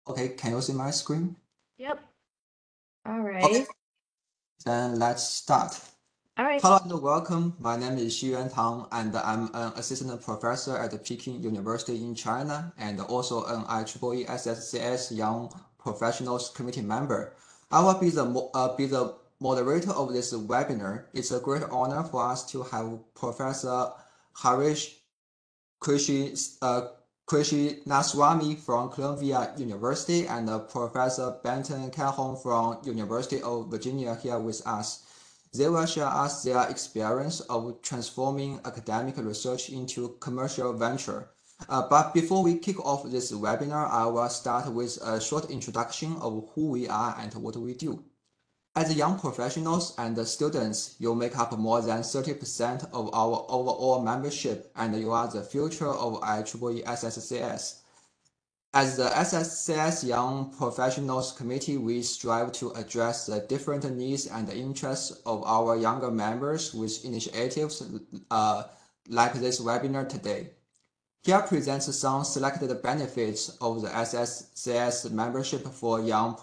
Okay, can you see my screen? Yep. All Okay, right. then let's start. All right. Hello and welcome. My name is Xuyuan Tang, and I'm an assistant professor at Peking University in China, and also an IEEE SSCS Young Professionals Committee member. I will be the moderator of this webinar. It's a great honor for us to have Professor Harish Krishi, Krishnaswamy from Columbia University and Professor Benton Calhoun from University of Virginia here with us. They will share us their experience of transforming academic research into commercial venture. But before we kick off this webinar, I will start with a short introduction of who we are and what we do. As young professionals and students, you make up more than 30% of our overall membership, and you are the future of IEEE SSCS. As the SSCS Young Professionals Committee, we strive to address the different needs and interests of our younger members with initiatives like this webinar today. Here presents some selected benefits of the SSCS membership for young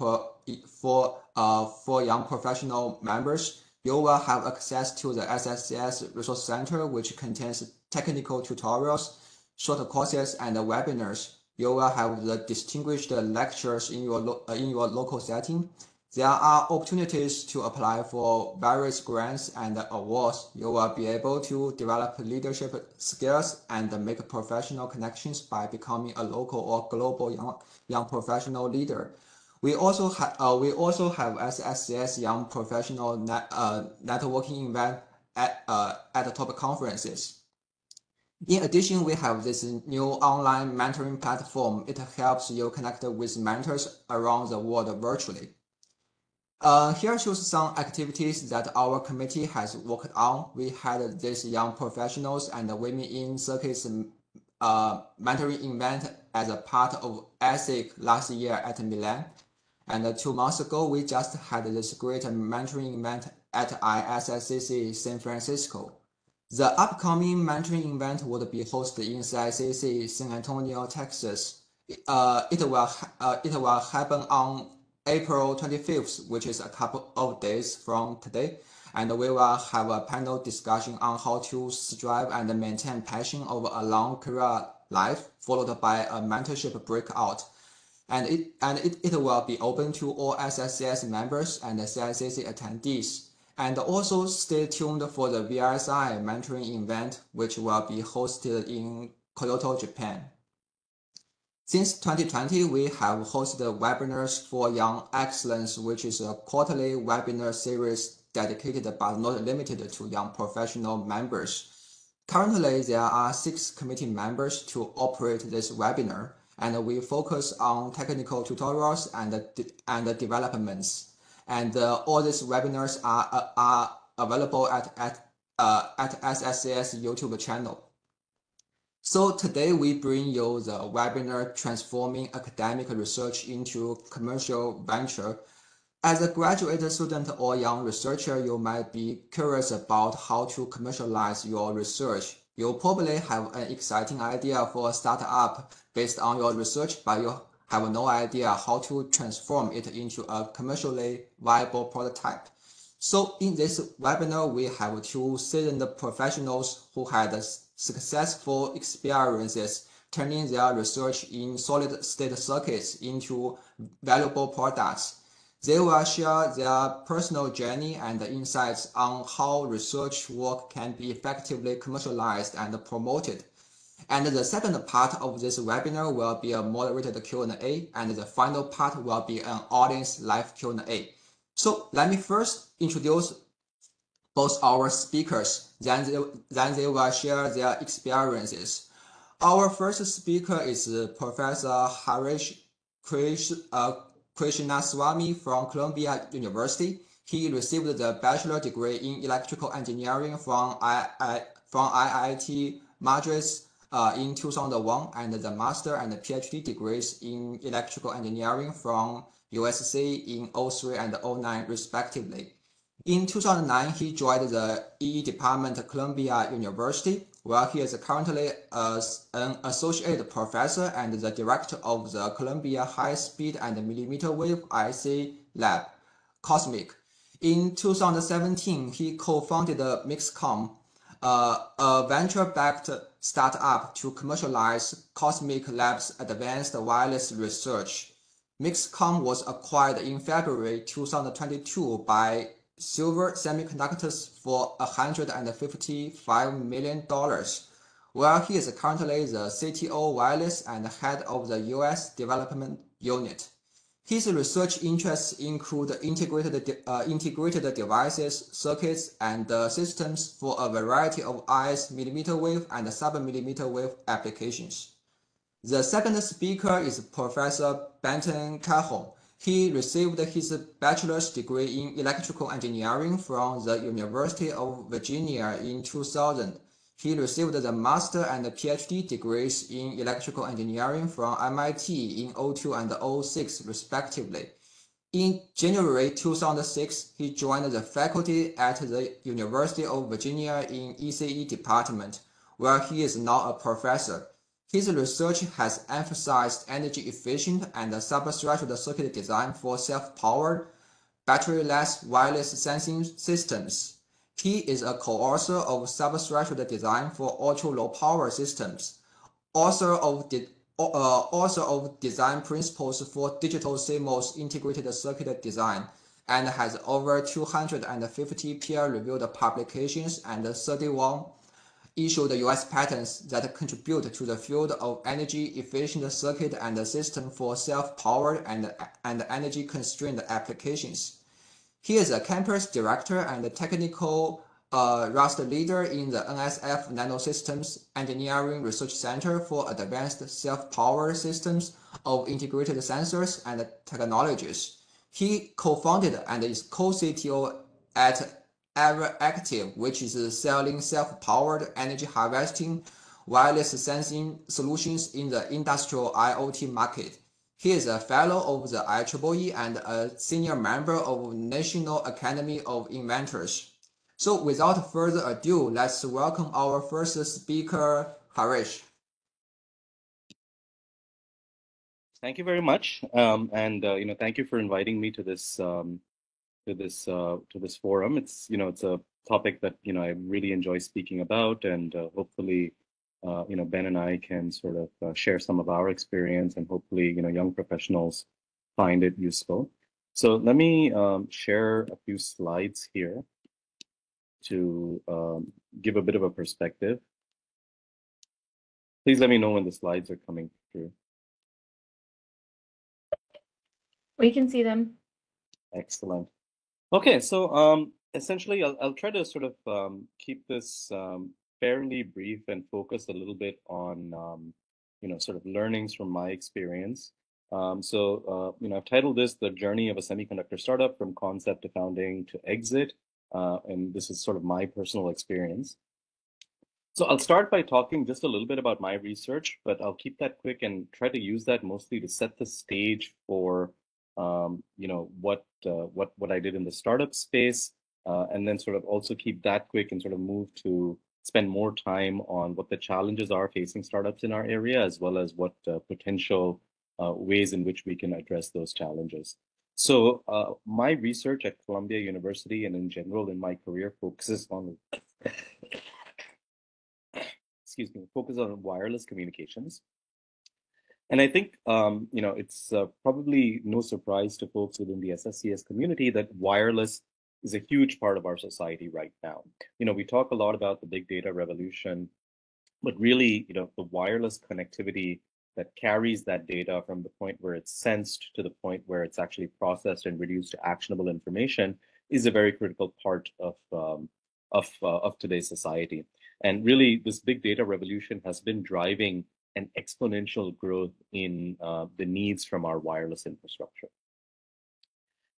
professional members. You will have access to the SSCS Resource Center, which contains technical tutorials, short courses, and webinars. You will have the distinguished lectures in your local setting. There are opportunities to apply for various grants and awards. You will be able to develop leadership skills and make professional connections by becoming a local or global young professional leader. We also have SSCS Young Professional networking event at the top conferences. In addition, we have this new online mentoring platform. It helps you connect with mentors around the world virtually. Here shows some activities that our committee has worked on. We had this young professionals and women in circuits mentoring event as a part of ASIC last year at Milan. And 2 months ago, we just had this great mentoring event at ISSCC San Francisco. The upcoming mentoring event would be hosted in CICC San Antonio, Texas. It will happen on April 25th, which is a couple of days from today, and we will have a panel discussion on how to strive and maintain passion over a long career life, followed by a mentorship breakout. And it will be open to all SSCS members and CICC attendees. And also stay tuned for the VRSI mentoring event, which will be hosted in Kyoto, Japan. Since 2020, we have hosted webinars for Young Excellence, which is a quarterly webinar series dedicated but not limited to young professional members. Currently, there are 6 committee members to operate this webinar, and we focus on technical tutorials and developments. And all these webinars are available at SSCS YouTube channel. So today we bring you the webinar Transforming Academic Research into Commercial Venture. As a graduate student or young researcher, you might be curious about how to commercialize your research. You probably have an exciting idea for a startup based on your research, but you have no idea how to transform it into a commercially viable prototype. So in this webinar, we have 2 seasoned professionals who had successful experiences turning their research in solid-state circuits into valuable products. They will share their personal journey and insights on how research work can be effectively commercialized and promoted. And the second part of this webinar will be a moderated Q&A, and the final part will be an audience live Q&A. So let me first introduce both our speakers, then they will share their experiences. Our first speaker is Professor Harish Krishnaswamy from Columbia University. He received the bachelor degree in electrical engineering from IIT Madras in 2001 and the master and PhD degrees in electrical engineering from USC in 03 and 09 respectively. In 2009, he joined the EE department at Columbia University. where he is currently an associate professor and the director of the Columbia High Speed and Millimeter Wave IC Lab, COSMIC. In 2017, he co-founded Mixcom, a venture-backed startup to commercialize COSMIC Labs' advanced wireless research. Mixcom was acquired in February 2022 by Silver Semiconductors for $155 million, where he is currently the CTO wireless and head of the US development unit. His research interests include integrated devices, circuits, and systems for a variety of IS millimeter wave and sub-millimeter wave applications. The second speaker is Professor Benton Cajon. He received his bachelor's degree in electrical engineering from the University of Virginia in 2000. He received the master and PhD degrees in electrical engineering from MIT in 2002 and 2006, respectively. In January 2006, he joined the faculty at the University of Virginia in ECE department, where he is now a professor. His research has emphasized energy-efficient and subthreshold circuit design for self-powered, battery-less wireless sensing systems. He is a co-author of Subthreshold Design for Ultra-Low Power Systems, author of Design Principles for Digital CMOS Integrated Circuit Design, and has over 250 peer-reviewed publications and 31 issued US patents that contribute to the field of energy-efficient circuit and system for self-powered and energy-constrained applications. He is a campus director and technical Rust leader in the NSF Nanosystems Engineering Research Center for Advanced Self-Powered Systems of Integrated Sensors and Technologies. He co-founded and is co-CTO at EverActive, which is selling self-powered energy harvesting wireless sensing solutions in the industrial IoT market. He is a fellow of the IEEE and a senior member of National Academy of Inventors. So without further ado, let's welcome our first speaker, Harish. Thank you very much, thank you for inviting me to this forum. It's it's a topic that I really enjoy speaking about, and hopefully Ben and I can sort of share some of our experience, and hopefully young professionals find it useful. So let me share a few slides here to give a bit of a perspective. Please let me know when the slides are coming through. We can see them. Excellent. Okay, so essentially I'll try to sort of keep this fairly brief and focus a little bit on sort of learnings from my experience. I've titled this The Journey of a Semiconductor Startup from Concept to Founding to Exit, and this is sort of my personal experience. So I'll start by talking just a little bit about my research, but I'll keep that quick and try to use that mostly to set the stage for what I did in the startup space, and then sort of also keep that quick and sort of move to spend more time on what the challenges are facing startups in our area, as well as what potential ways in which we can address those challenges. So my research at Columbia University and in general in my career focuses on focus on wireless communications. And I think, it's probably no surprise to folks within the SSCS community that wireless is a huge part of our society right now. We talk a lot about the big data revolution, but really, the wireless connectivity that carries that data from the point where it's sensed to the point where it's actually processed and reduced to actionable information is a very critical part of today's society. And really, this big data revolution has been driving an exponential growth in the needs from our wireless infrastructure.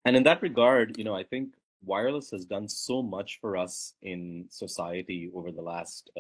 And in that regard, I think wireless has done so much for us in society over the last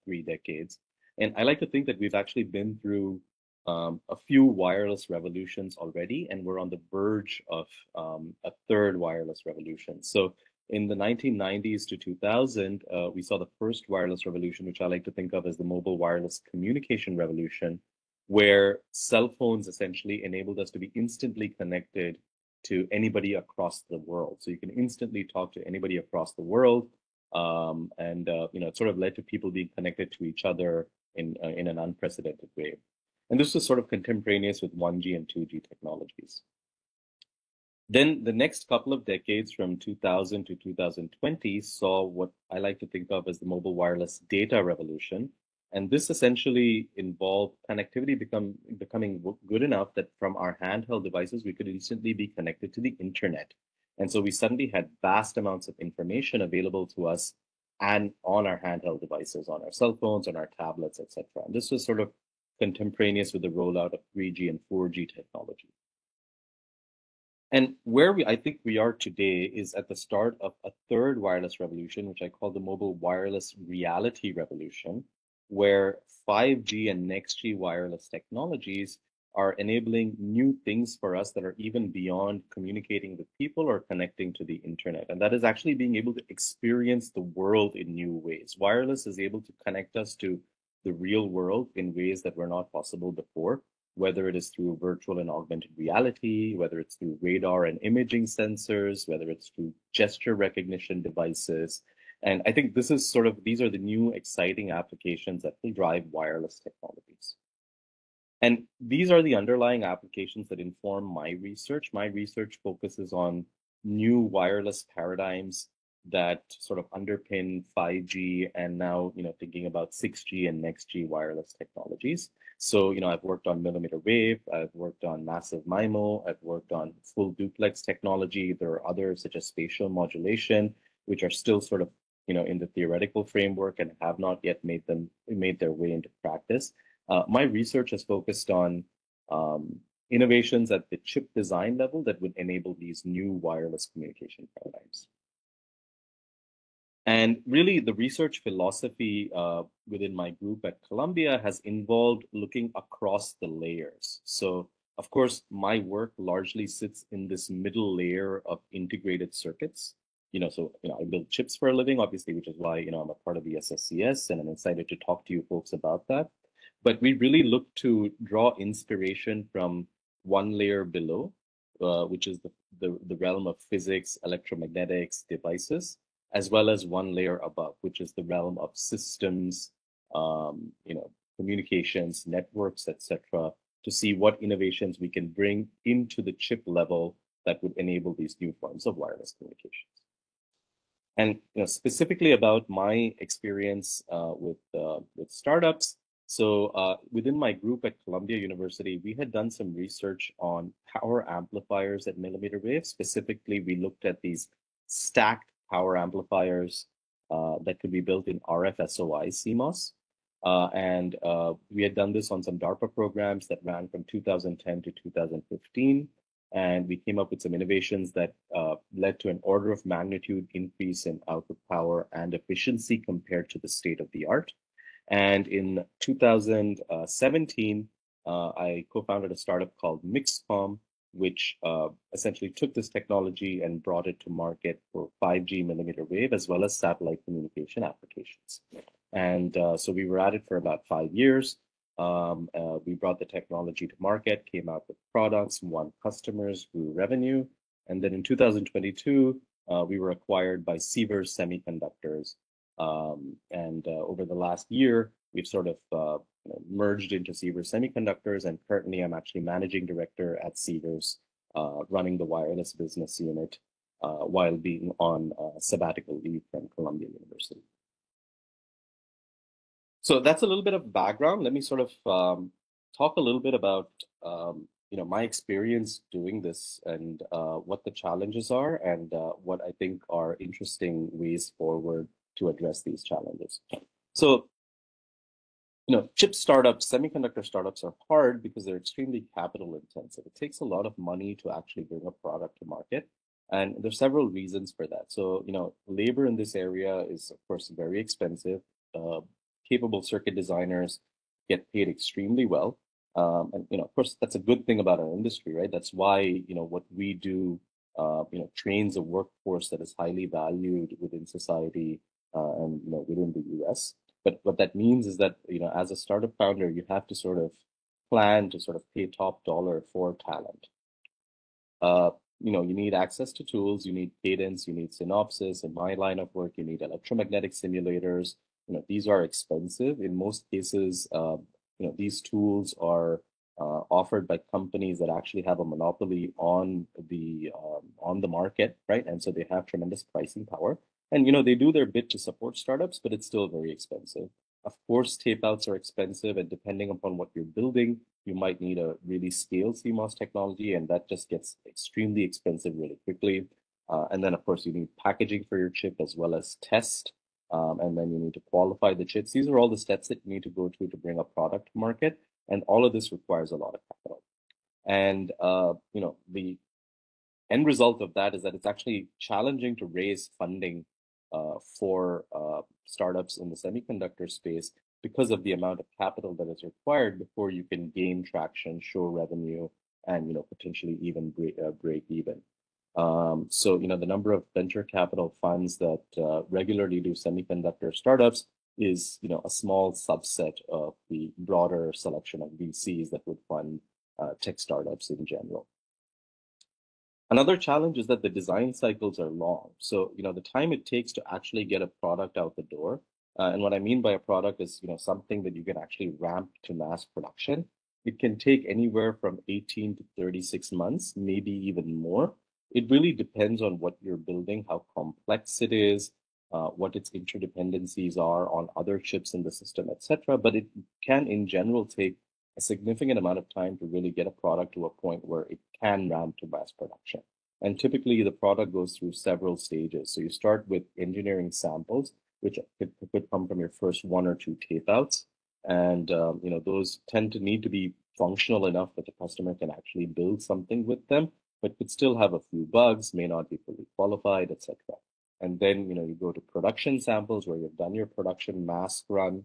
3 decades. And I like to think that we've actually been through a few wireless revolutions already, and we're on the verge of a third wireless revolution. So in the 1990s to 2000, we saw the first wireless revolution, which I like to think of as the mobile wireless communication revolution, where cell phones essentially enabled us to be instantly connected to anybody across the world. So you can instantly talk to anybody across the world. It sort of led to people being connected to each other in an unprecedented way. And this was sort of contemporaneous with 1G and 2G technologies. Then the next couple of decades from 2000 to 2020 saw what I like to think of as the mobile wireless data revolution. And this essentially involved connectivity becoming good enough that from our handheld devices, we could instantly be connected to the internet. And so we suddenly had vast amounts of information available to us and on our handheld devices, on our cell phones, on our tablets, etc. And this was sort of contemporaneous with the rollout of 3G and 4G technology. And where I think we are today is at the start of a third wireless revolution, which I call the mobile wireless reality revolution, where 5G and next G wireless technologies are enabling new things for us that are even beyond communicating with people or connecting to the internet. And that is actually being able to experience the world in new ways. Wireless is able to connect us to the real world in ways that were not possible before, whether it is through virtual and augmented reality, whether it's through radar and imaging sensors, whether it's through gesture recognition devices. And I think these are the new exciting applications that will drive wireless technologies. And these are the underlying applications that inform my research. My research focuses on new wireless paradigms that sort of underpin 5G and now, thinking about 6G and next G wireless technologies. So, I've worked on millimeter wave, I've worked on massive MIMO, I've worked on full duplex technology. There are others such as spatial modulation, which are still sort of, in the theoretical framework and have not yet made their way into practice. My research has focused on innovations at the chip design level that would enable these new wireless communication paradigms. And really, the research philosophy within my group at Columbia has involved looking across the layers. So, of course, my work largely sits in this middle layer of integrated circuits. I build chips for a living, obviously, which is why, I'm a part of the SSCS, and I'm excited to talk to you folks about that. But we really look to draw inspiration from one layer below, which is the realm of physics, electromagnetics, devices, as well as one layer above, which is the realm of systems, communications, networks, etc., to see what innovations we can bring into the chip level that would enable these new forms of wireless communications. And specifically about my experience with startups. So within my group at Columbia University, we had done some research on power amplifiers at millimeter wave. Specifically, we looked at these stacked power amplifiers that could be built in RF-SOI CMOS. And we had done this on some DARPA programs that ran from 2010 to 2015. And we came up with some innovations that led to an order of magnitude increase in output power and efficiency compared to the state of the art. And in 2017, I co-founded a startup called MixCom, which essentially took this technology and brought it to market for 5G millimeter wave, as well as satellite communication applications. And so we were at it for about 5 years. We brought the technology to market, came out with products, won customers, grew revenue. And then in 2022, we were acquired by Sivers Semiconductors. Over the last year, we've sort of merged into Sivers Semiconductors, and currently I'm actually managing director at Sivers, running the wireless business unit while being on sabbatical leave from Columbia University. So that's a little bit of background. Let me sort of talk a little bit about my experience doing this and what the challenges are and what I think are interesting ways forward to address these challenges. So, chip startups, semiconductor startups are hard because they're extremely capital intensive. It takes a lot of money to actually bring a product to market. And there's several reasons for that. So, labor in this area is, of course, very expensive. Capable circuit designers get paid extremely well. And, of course, that's a good thing about our industry, right? That's why, what we do trains a workforce that is highly valued within society and within the US. But what that means is that as a startup founder, you have to sort of plan to sort of pay top dollar for talent. You need access to tools, you need Cadence, you need Synopsys. In my line of work, you need electromagnetic simulators. These are expensive. In most cases, these tools are offered by companies that actually have a monopoly on the market, right? And so they have tremendous pricing power. And they do their bit to support startups, but it's still very expensive. Of course, tape outs are expensive, and depending upon what you're building, you might need a really scaled CMOS technology, and that just gets extremely expensive really quickly. And then, of course, you need packaging for your chip as well as test, and then you need to qualify the chips. These are all the steps that you need to go through to bring a product to market, and all of this requires a lot of capital. And the end result of that is that it's actually challenging to raise funding for startups in the semiconductor space because of the amount of capital that is required before you can gain traction, show revenue, and potentially even break even. So the number of venture capital funds that regularly do semiconductor startups is a small subset of the broader selection of VCs that would fund tech startups in general. Another challenge is that the design cycles are long. So, the time it takes to actually get a product out the door, and what I mean by a product is, something that you can actually ramp to mass production. It can take anywhere from 18 to 36 months, maybe even more. It really depends on what you're building, how complex it is, what its interdependencies are on other chips in the system, etc. But it can, in general, take a significant amount of time to really get a product to a point where it can ramp to mass production. And typically the product goes through several stages. So you start with engineering samples, which could come from your first one or two tape outs. And those tend to need to be functional enough that the customer can actually build something with them, but could still have a few bugs, may not be fully qualified, etc. And then you go to production samples where you've done your production mask run,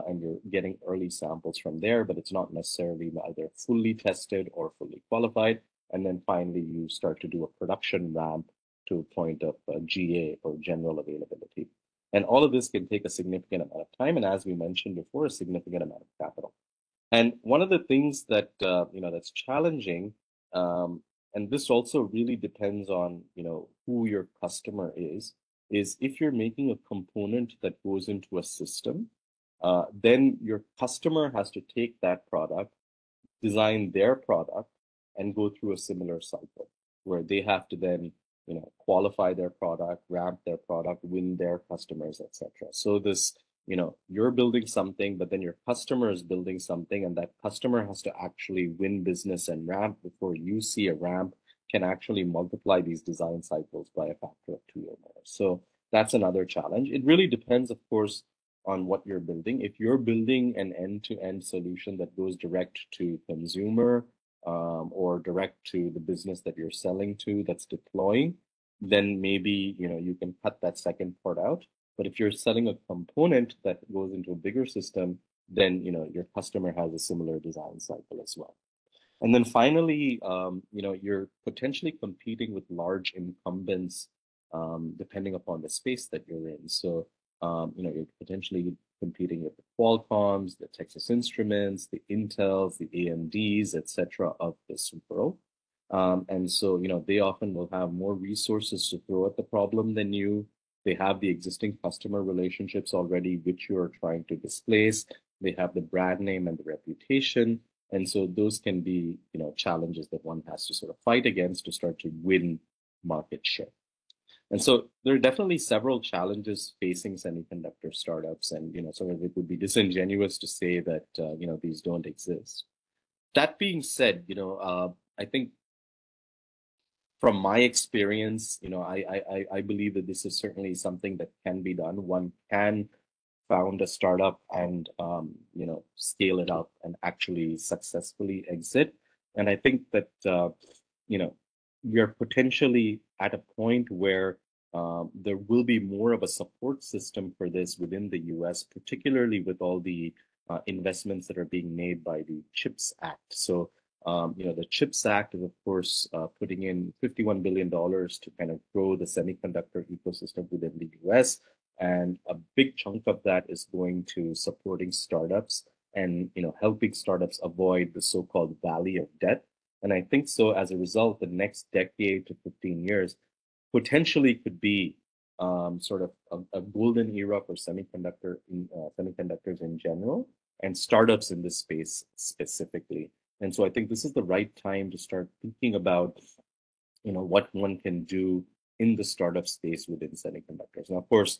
and you're getting early samples from there, but it's not necessarily either fully tested or fully qualified. And then finally, you start to do a production ramp to a point of GA or general availability. And all of this can take a significant amount of time. And as we mentioned before, a significant amount of capital. And one of the things that, that's challenging, and this also really depends on, who your customer is if you're making a component that goes into a system, then your customer has to take that product, design their product, and go through a similar cycle where they have to then, qualify their product, ramp their product, win their customers, etc. So this, you're building something, but then your customer is building something, and that customer has to actually win business and ramp before you see a ramp can actually multiply these design cycles by a factor of 2 or more. So that's another challenge. It really depends, of course, on what you're building. If you're building an end-to-end solution that goes direct to consumer or direct to the business that you're selling to that's deploying, then maybe you can cut that second part out. But if you're selling a component that goes into a bigger system, then your customer has a similar design cycle as well. And then finally, you're potentially competing with large incumbents depending upon the space that you're in. So you're potentially competing with the Qualcomms, the Texas Instruments, the Intels, the AMDs, etc. of this world. And so, they often will have more resources to throw at the problem than you. They have the existing customer relationships already, which you are trying to displace. They have the brand name and the reputation. And so those can be, challenges that one has to sort of fight against to start to win market share. And so there are definitely several challenges facing semiconductor startups, and sort of it would be disingenuous to say that these don't exist. That being said, I think from my experience, I believe that this is certainly something that can be done. One can found a startup and scale it up and actually successfully exit. And I think that we are potentially at a point where there will be more of a support system for this within the US, particularly with all the investments that are being made by the CHIPS Act. So The CHIPS Act is, of course, putting in $51 billion to kind of grow the semiconductor ecosystem within the US. And a big chunk of that is going to supporting startups and, helping startups avoid the so-called valley of debt. And I think so as a result, the next decade to 15 years potentially could be sort of a golden era for semiconductors in general and startups in this space specifically. And so I think this is the right time to start thinking about, what one can do in the startup space within semiconductors. And of course,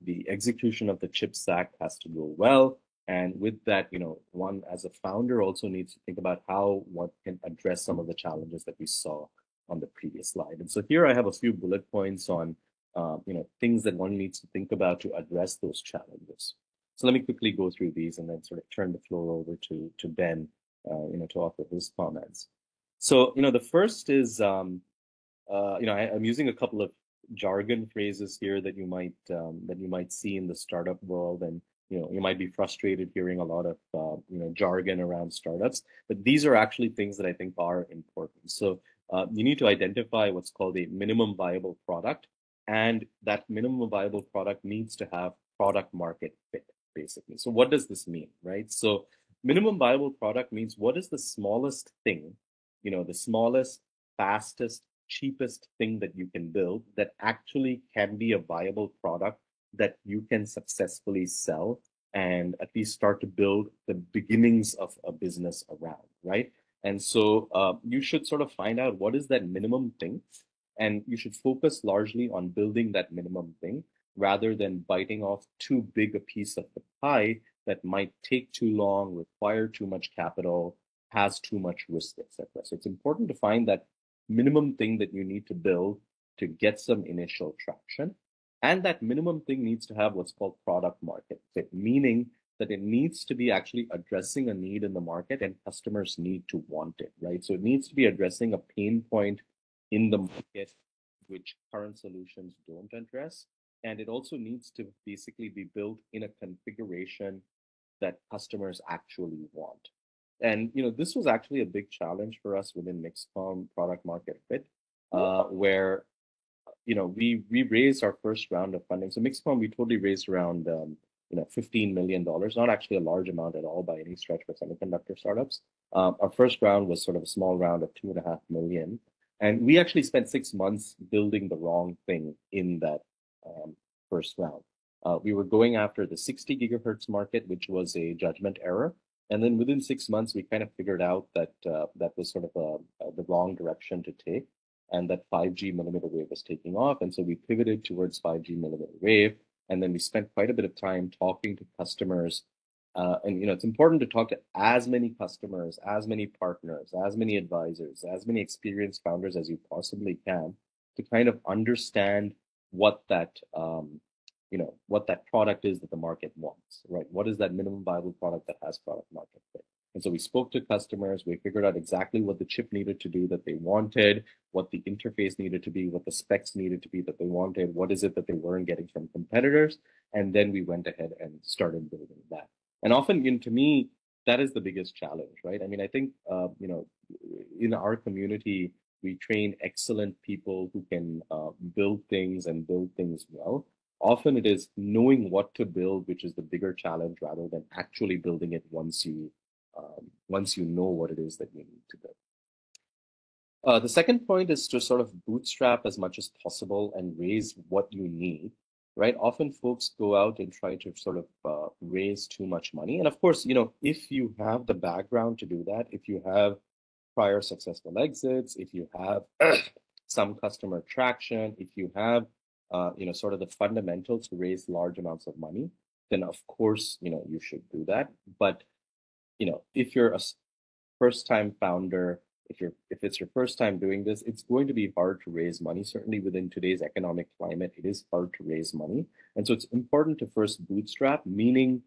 the execution of the CHIPS Act has to go well. And with that, one as a founder also needs to think about how one can address some of the challenges that we saw on the previous slide. And so here I have a few bullet points on, things that one needs to think about to address those challenges. So let me quickly go through these and then sort of turn the floor over to Ben, to offer his comments. So, the first is, I'm using a couple of jargon phrases here that you might see in the startup world, and you might be frustrated hearing a lot of jargon around startups, but these are actually things that I think are important. So you need to identify what's called a minimum viable product, and that minimum viable product needs to have product market fit, basically. So what does this mean, right? So minimum viable product means what is the smallest thing, the smallest, fastest, cheapest thing that you can build that actually can be a viable product that you can successfully sell and at least start to build the beginnings of a business around, right? And so you should sort of find out what is that minimum thing, and you should focus largely on building that minimum thing rather than biting off too big a piece of the pie that might take too long, require too much capital, has too much risk, etc. So it's important to find that minimum thing that you need to build to get some initial traction. And that minimum thing needs to have what's called product market fit, meaning that it needs to be actually addressing a need in the market and customers need to want it, right? So it needs to be addressing a pain point in the market which current solutions don't address. And it also needs to basically be built in a configuration that customers actually want. And this was actually a big challenge for us within MixComm product market fit, where we raised our first round of funding. So MixComm, we totally raised around $15 million, not actually a large amount at all by any stretch for semiconductor startups. Our first round was sort of a small round of $2.5 million. And we actually spent 6 months building the wrong thing in that first round. We were going after the 60 gigahertz market, which was a judgment error. And then within 6 months, we kind of figured out that that was sort of the wrong direction to take, and that 5G millimeter wave was taking off. And so we pivoted towards 5G millimeter wave. And then we spent quite a bit of time talking to customers. And it's important to talk to as many customers, as many partners, as many advisors, as many experienced founders as you possibly can to kind of understand what that what that product is that the market wants, right? What is that minimum viable product that has product market fit? And so we spoke to customers, we figured out exactly what the chip needed to do that they wanted, what the interface needed to be, what the specs needed to be that they wanted, what is it that they weren't getting from competitors, and then we went ahead and started building that. And often, to me, that is the biggest challenge, right? I mean, I think, in our community, we train excellent people who can build things and build things well. Often it is knowing what to build, which is the bigger challenge, rather than actually building it once you know what it is that you need to build. The second point is to sort of bootstrap as much as possible and raise what you need, right? Often folks go out and try to sort of raise too much money. And of course, if you have the background to do that, if you have prior successful exits, if you have some customer traction, if you have sort of the fundamentals to raise large amounts of money, then of course, you should do that. But, if you're a first-time founder, if it's your first time doing this, it's going to be hard to raise money. Certainly within today's economic climate, it is hard to raise money. And so it's important to first bootstrap, meaning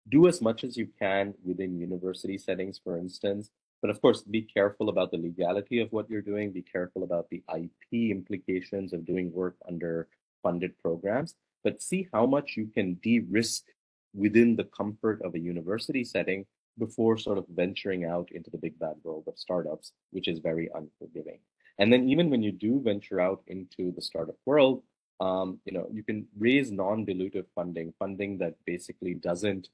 do as much as you can within university settings, for instance. But of course, be careful about the legality of what you're doing. Be careful about the IP implications of doing work under funded programs, but see how much you can de-risk within the comfort of a university setting before sort of venturing out into the big bad world of startups, which is very unforgiving. And then even when you do venture out into the startup world, you can raise non-dilutive funding that basically doesn't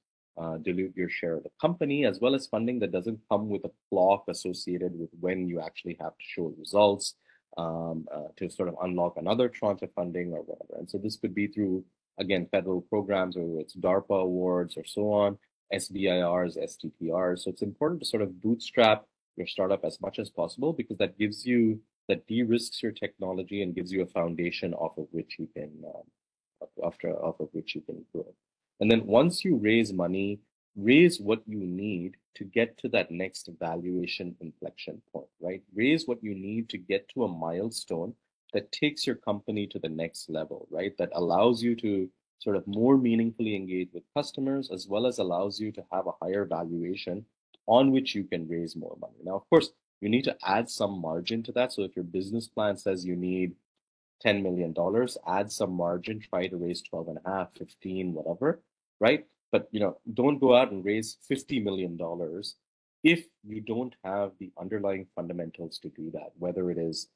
dilute your share of the company, as well as funding that doesn't come with a clock associated with when you actually have to show results to sort of unlock another tranche of funding or whatever. And so this could be through, again, federal programs, whether it's DARPA awards or so on, SBIRs, STTRs. So it's important to sort of bootstrap your startup as much as possible, because that gives you, that de-risks your technology and gives you a foundation off of which you can grow. And then once you raise money, raise what you need to get to that next valuation inflection point, right? Raise what you need to get to a milestone that takes your company to the next level, right? That allows you to sort of more meaningfully engage with customers, as well as allows you to have a higher valuation on which you can raise more money. Now, of course, you need to add some margin to that. So if your business plan says you need $10 million, add some margin, try to raise 12.5, 15, whatever, right? But don't go out and raise $50 million if you don't have the underlying fundamentals to do that, whether it is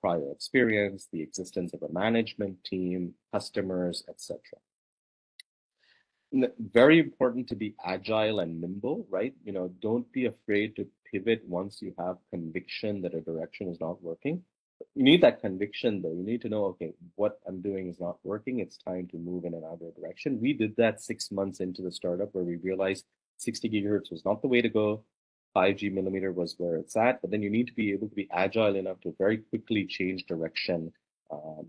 prior experience, the existence of a management team, customers, etc. Very important to be agile and nimble, right? Don't be afraid to pivot once you have conviction that a direction is not working. You need that conviction, though. You need to know, okay, what I'm doing is not working. It's time to move in another direction. We did that 6 months into the startup, where we realized 60 gigahertz was not the way to go. 5G millimeter was where it's at, but then you need to be able to be agile enough to very quickly change direction.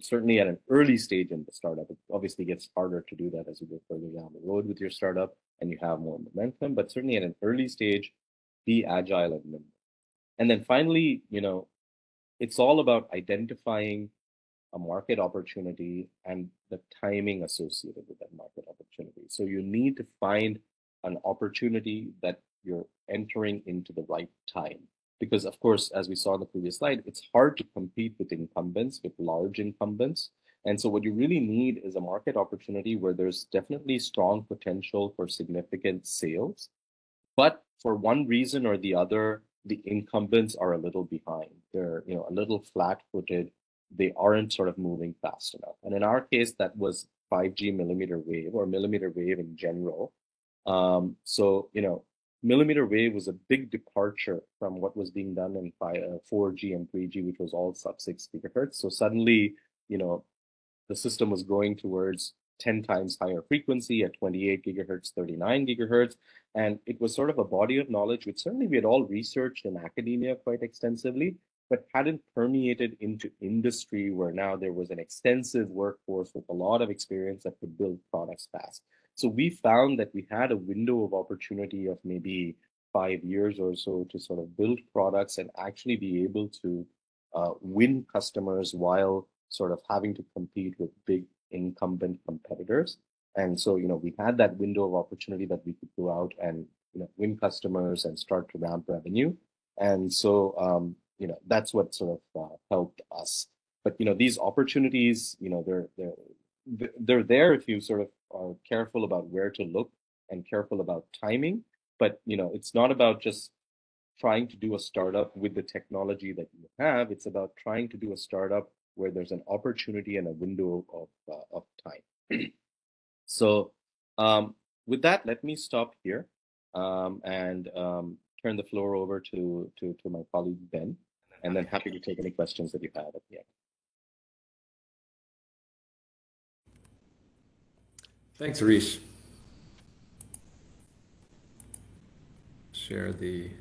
Certainly at an early stage in the startup. It obviously gets harder to do that as you go further down the road with your startup and you have more momentum, but certainly at an early stage, be agile and nimble. And then finally, it's all about identifying a market opportunity and the timing associated with that market opportunity. So you need to find an opportunity that you're entering into the right time. Because, of course, as we saw in the previous slide, it's hard to compete with incumbents, with large incumbents. And so what you really need is a market opportunity where there's definitely strong potential for significant sales. But for one reason or the other, the incumbents are a little behind. They're a little flat-footed. They aren't sort of moving fast enough. And in our case, that was 5G millimeter wave, or millimeter wave in general. Millimeter wave was a big departure from what was being done in 4G and 3G, which was all sub 6 gigahertz. So suddenly, the system was going towards 10 times higher frequency at 28 gigahertz, 39 gigahertz. And it was sort of a body of knowledge, which certainly we had all researched in academia quite extensively, but hadn't permeated into industry, where now there was an extensive workforce with a lot of experience that could build products fast. So we found that we had a window of opportunity of maybe 5 years or so to sort of build products and actually be able to win customers while sort of having to compete with big incumbent competitors. And so, we had that window of opportunity that we could go out and, win customers and start to ramp revenue. And so, that's what sort of helped us. But, these opportunities, they're there if you sort of are careful about where to look and careful about timing. But, it's not about just trying to do a startup with the technology that you have. It's about trying to do a startup where there's an opportunity and a window of time. So with that, let me stop here and turn the floor over to my colleague, Ben, and then happy to take any questions that you have at the end. Thanks, Harish. Share the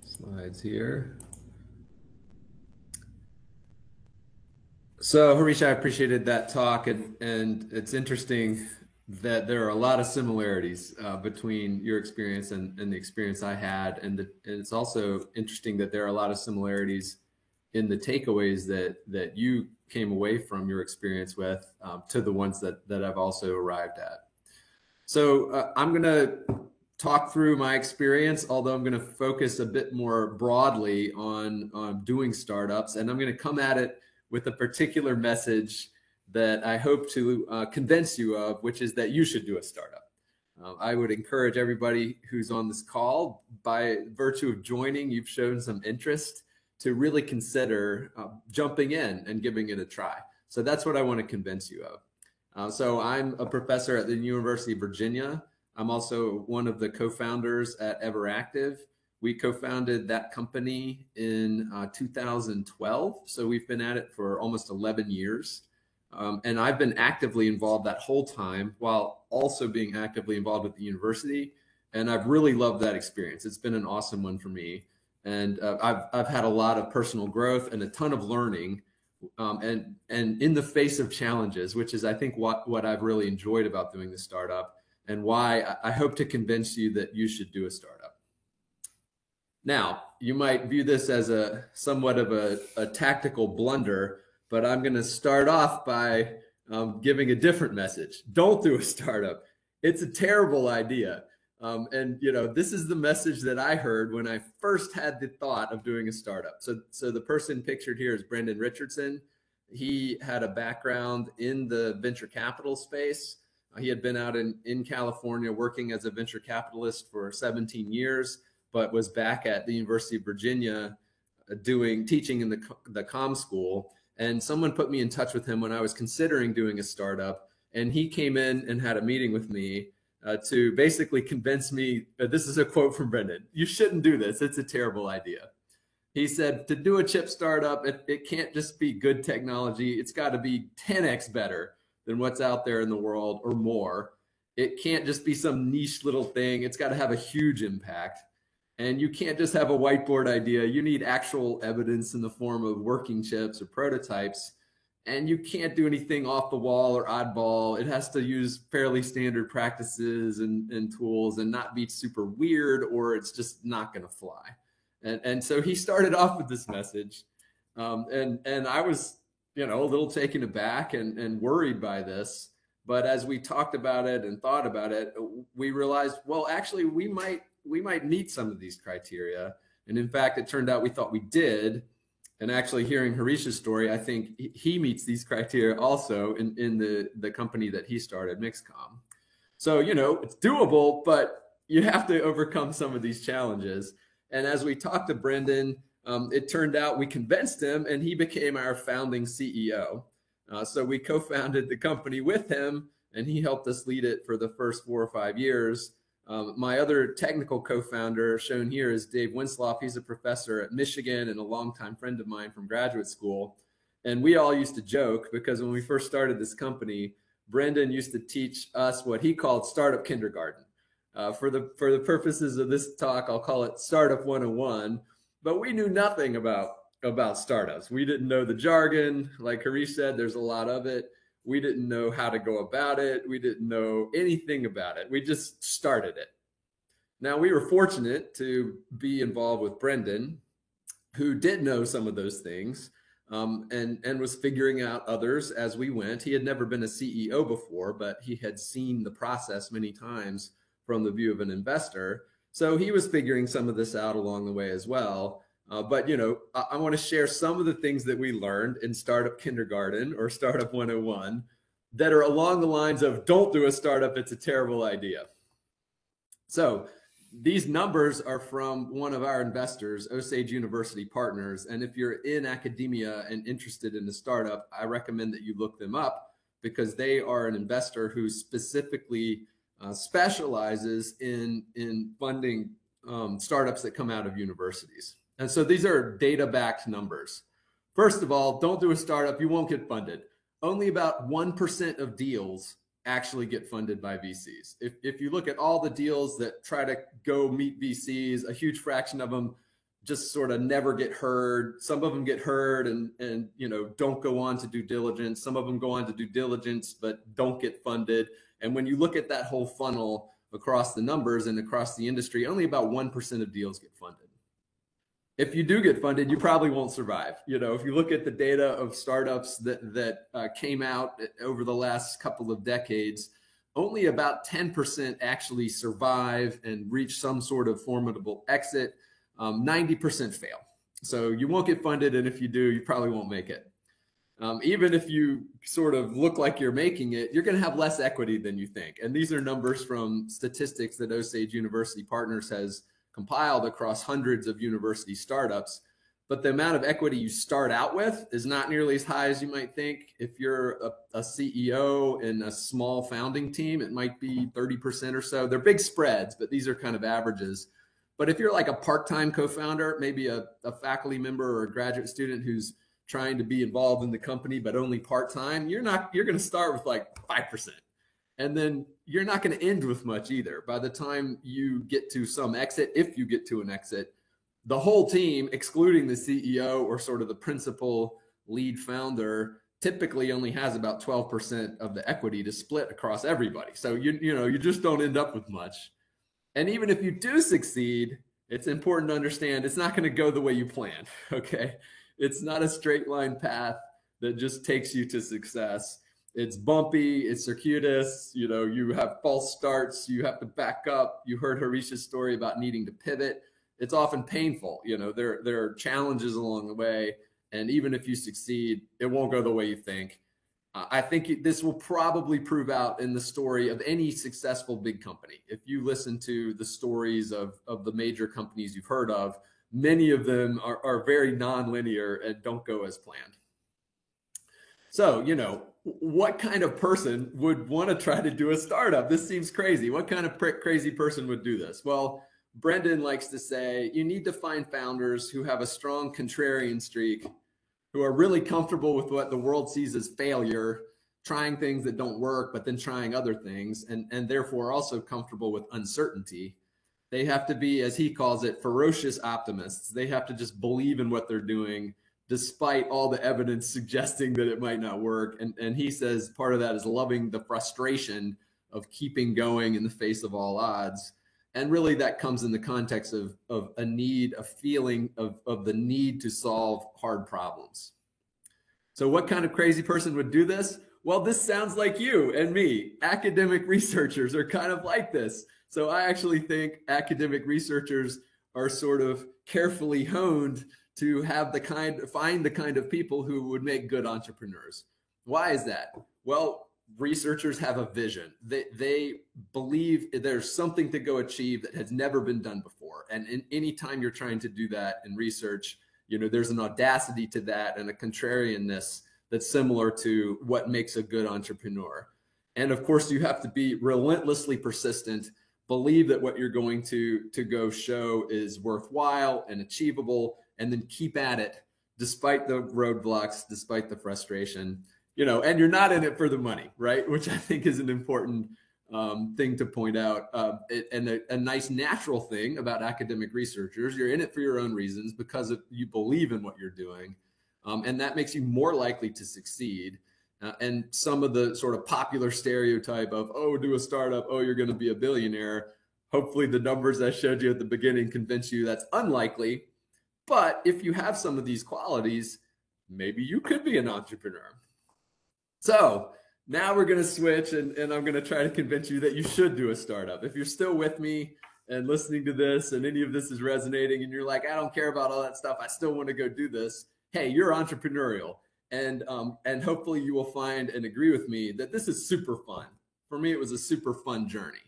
slides here. So Harish, I appreciated that talk, and it's interesting that there are a lot of similarities between your experience and the experience I had, and it's also interesting that there are a lot of similarities in the takeaways that you came away from your experience with to the ones that I've also arrived at. So I'm going to talk through my experience, although I'm going to focus a bit more broadly on doing startups, and I'm going to come at it with a particular message that I hope to convince you of, which is that you should do a startup. I would encourage everybody who's on this call, by virtue of joining, you've shown some interest to really consider jumping in and giving it a try. So that's what I want to convince you of. So I'm a professor at the University of Virginia. I'm also one of the co-founders at Everactive. We co-founded that company in 2012. So we've been at it for almost 11 years. And I've been actively involved that whole time while also being actively involved with the university. And I've really loved that experience. It's been an awesome one for me. And I've had a lot of personal growth and a ton of learning, and in the face of challenges, which is, I think, what I've really enjoyed about doing this startup, and why I hope to convince you that you should do a startup. Now, you might view this as a somewhat of a tactical blunder, but I'm going to start off by giving a different message. Don't do a startup. It's a terrible idea. And this is the message that I heard when I first had the thought of doing a startup. So the person pictured here is Brendan Richardson. He had a background in the venture capital space. He had been out in California working as a venture capitalist for 17 years, but was back at the University of Virginia teaching in the comm school. And someone put me in touch with him when I was considering doing a startup. And he came in and had a meeting with me to basically convince me, this is a quote from Brendan, "You shouldn't do this. It's a terrible idea." He said, to do a chip startup, it can't just be good technology. It's got to be 10x better than what's out there in the world or more. It can't just be some niche little thing. It's got to have a huge impact. And you can't just have a whiteboard idea. You need actual evidence in the form of working chips or prototypes. And you can't do anything off the wall or oddball. It has to use fairly standard practices and tools and not be super weird, or it's just not going to fly. And so he started off with this message. And I was, a little taken aback and worried by this. But as we talked about it and thought about it, we realized, well, actually, we might meet some of these criteria. And in fact, it turned out we thought we did. And actually, hearing Harish's story, I think he meets these criteria also in the company that he started, Mixcom. So, it's doable, but you have to overcome some of these challenges. And as we talked to Brendan, it turned out we convinced him, and he became our founding CEO. So we co-founded the company with him, and he helped us lead it for the first 4 or 5 years. My other technical co-founder shown here is Dave Winsloff. He's a professor at Michigan and a longtime friend of mine from graduate school. And we all used to joke, because when we first started this company, Brendan used to teach us what he called startup kindergarten. For the purposes of this talk, I'll call it Startup 101. But we knew nothing about startups. We didn't know the jargon. Like Harish said, there's a lot of it. We didn't know how to go about it. We didn't know anything about it. We just started it. Now, we were fortunate to be involved with Brendan, who did know some of those things, and was figuring out others as we went. He had never been a CEO before, but he had seen the process many times from the view of an investor. So he was figuring some of this out along the way as well. But, I want to share some of the things that we learned in Startup Kindergarten or Startup 101 that are along the lines of, don't do a startup, it's a terrible idea. So these numbers are from one of our investors, Osage University Partners. And if you're in academia and interested in a startup, I recommend that you look them up, because they are an investor who specifically specializes in funding startups that come out of universities. And so these are data-backed numbers. First of all, don't do a startup, you won't get funded. Only about 1% of deals actually get funded by VCs. If you look at all the deals that try to go meet VCs, a huge fraction of them just sort of never get heard. Some of them get heard and don't go on to due diligence. Some of them go on to due diligence but don't get funded. And when you look at that whole funnel across the numbers and across the industry, only about 1% of deals get funded. If you do get funded, you probably won't survive. If you look at the data of startups that came out over the last couple of decades, only about 10% actually survive and reach some sort of formidable exit. 90% fail. So you won't get funded, and if you do, you probably won't make it. Even if you sort of look like you're making it, you're going to have less equity than you think. And these are numbers from statistics that Osage University Partners has compiled across hundreds of university startups. But the amount of equity you start out with is not nearly as high as you might think. If you're a CEO in a small founding team, it might be 30% or so. They're big spreads, but these are kind of averages. But if you're like a part-time co-founder, maybe a faculty member or a graduate student who's trying to be involved in the company, but only part-time, you're going to start with like 5%. And then you're not going to end with much either. By the time you get to some exit, if you get to an exit, the whole team, excluding the CEO or sort of the principal lead founder, typically only has about 12% of the equity to split across everybody. So you just don't end up with much. And even if you do succeed, it's important to understand it's not going to go the way you planned. Okay. It's not a straight line path that just takes you to success. It's bumpy, it's circuitous, you have false starts, you have to back up. You heard Harisha's story about needing to pivot. It's often painful. There are challenges along the way. And even if you succeed, it won't go the way you think. I think this will probably prove out in the story of any successful big company. If you listen to the stories of the major companies you've heard of, many of them are very nonlinear and don't go as planned. So, what kind of person would want to try to do a startup? This seems crazy. What kind of crazy person would do this? Well, Brendan likes to say you need to find founders who have a strong contrarian streak, who are really comfortable with what the world sees as failure, trying things that don't work, but then trying other things, and therefore also comfortable with uncertainty. They have to be, as he calls it, ferocious optimists. They have to just believe in what they're doing, despite all the evidence suggesting that it might not work. And he says part of that is loving the frustration of keeping going in the face of all odds. And really that comes in the context of a feeling of the need to solve hard problems. So what kind of crazy person would do this? Well, this sounds like you and me. Academic researchers are kind of like this. So I actually think academic researchers are sort of carefully honed to find the kind of people who would make good entrepreneurs. Why is that? Well, researchers have a vision. They believe there's something to go achieve that has never been done before. And any time you're trying to do that in research, there's an audacity to that and a contrarianness that's similar to what makes a good entrepreneur. And of course, you have to be relentlessly persistent, believe that what you're going to go show is worthwhile and achievable, and then keep at it despite the roadblocks, despite the frustration. And you're not in it for the money, right? Which I think is an important thing to point out. And a nice natural thing about academic researchers, you're in it for your own reasons because you believe in what you're doing. And that makes you more likely to succeed. And some of the sort of popular stereotype of, do a startup, you're going to be a billionaire. Hopefully the numbers I showed you at the beginning convince you that's unlikely. But if you have some of these qualities, maybe you could be an entrepreneur. So now we're going to switch and I'm going to try to convince you that you should do a startup. If you're still with me and listening to this and any of this is resonating and you're like, I don't care about all that stuff, I still want to go do this. Hey, you're entrepreneurial. And hopefully you will find and agree with me that this is super fun. For me, it was a super fun journey.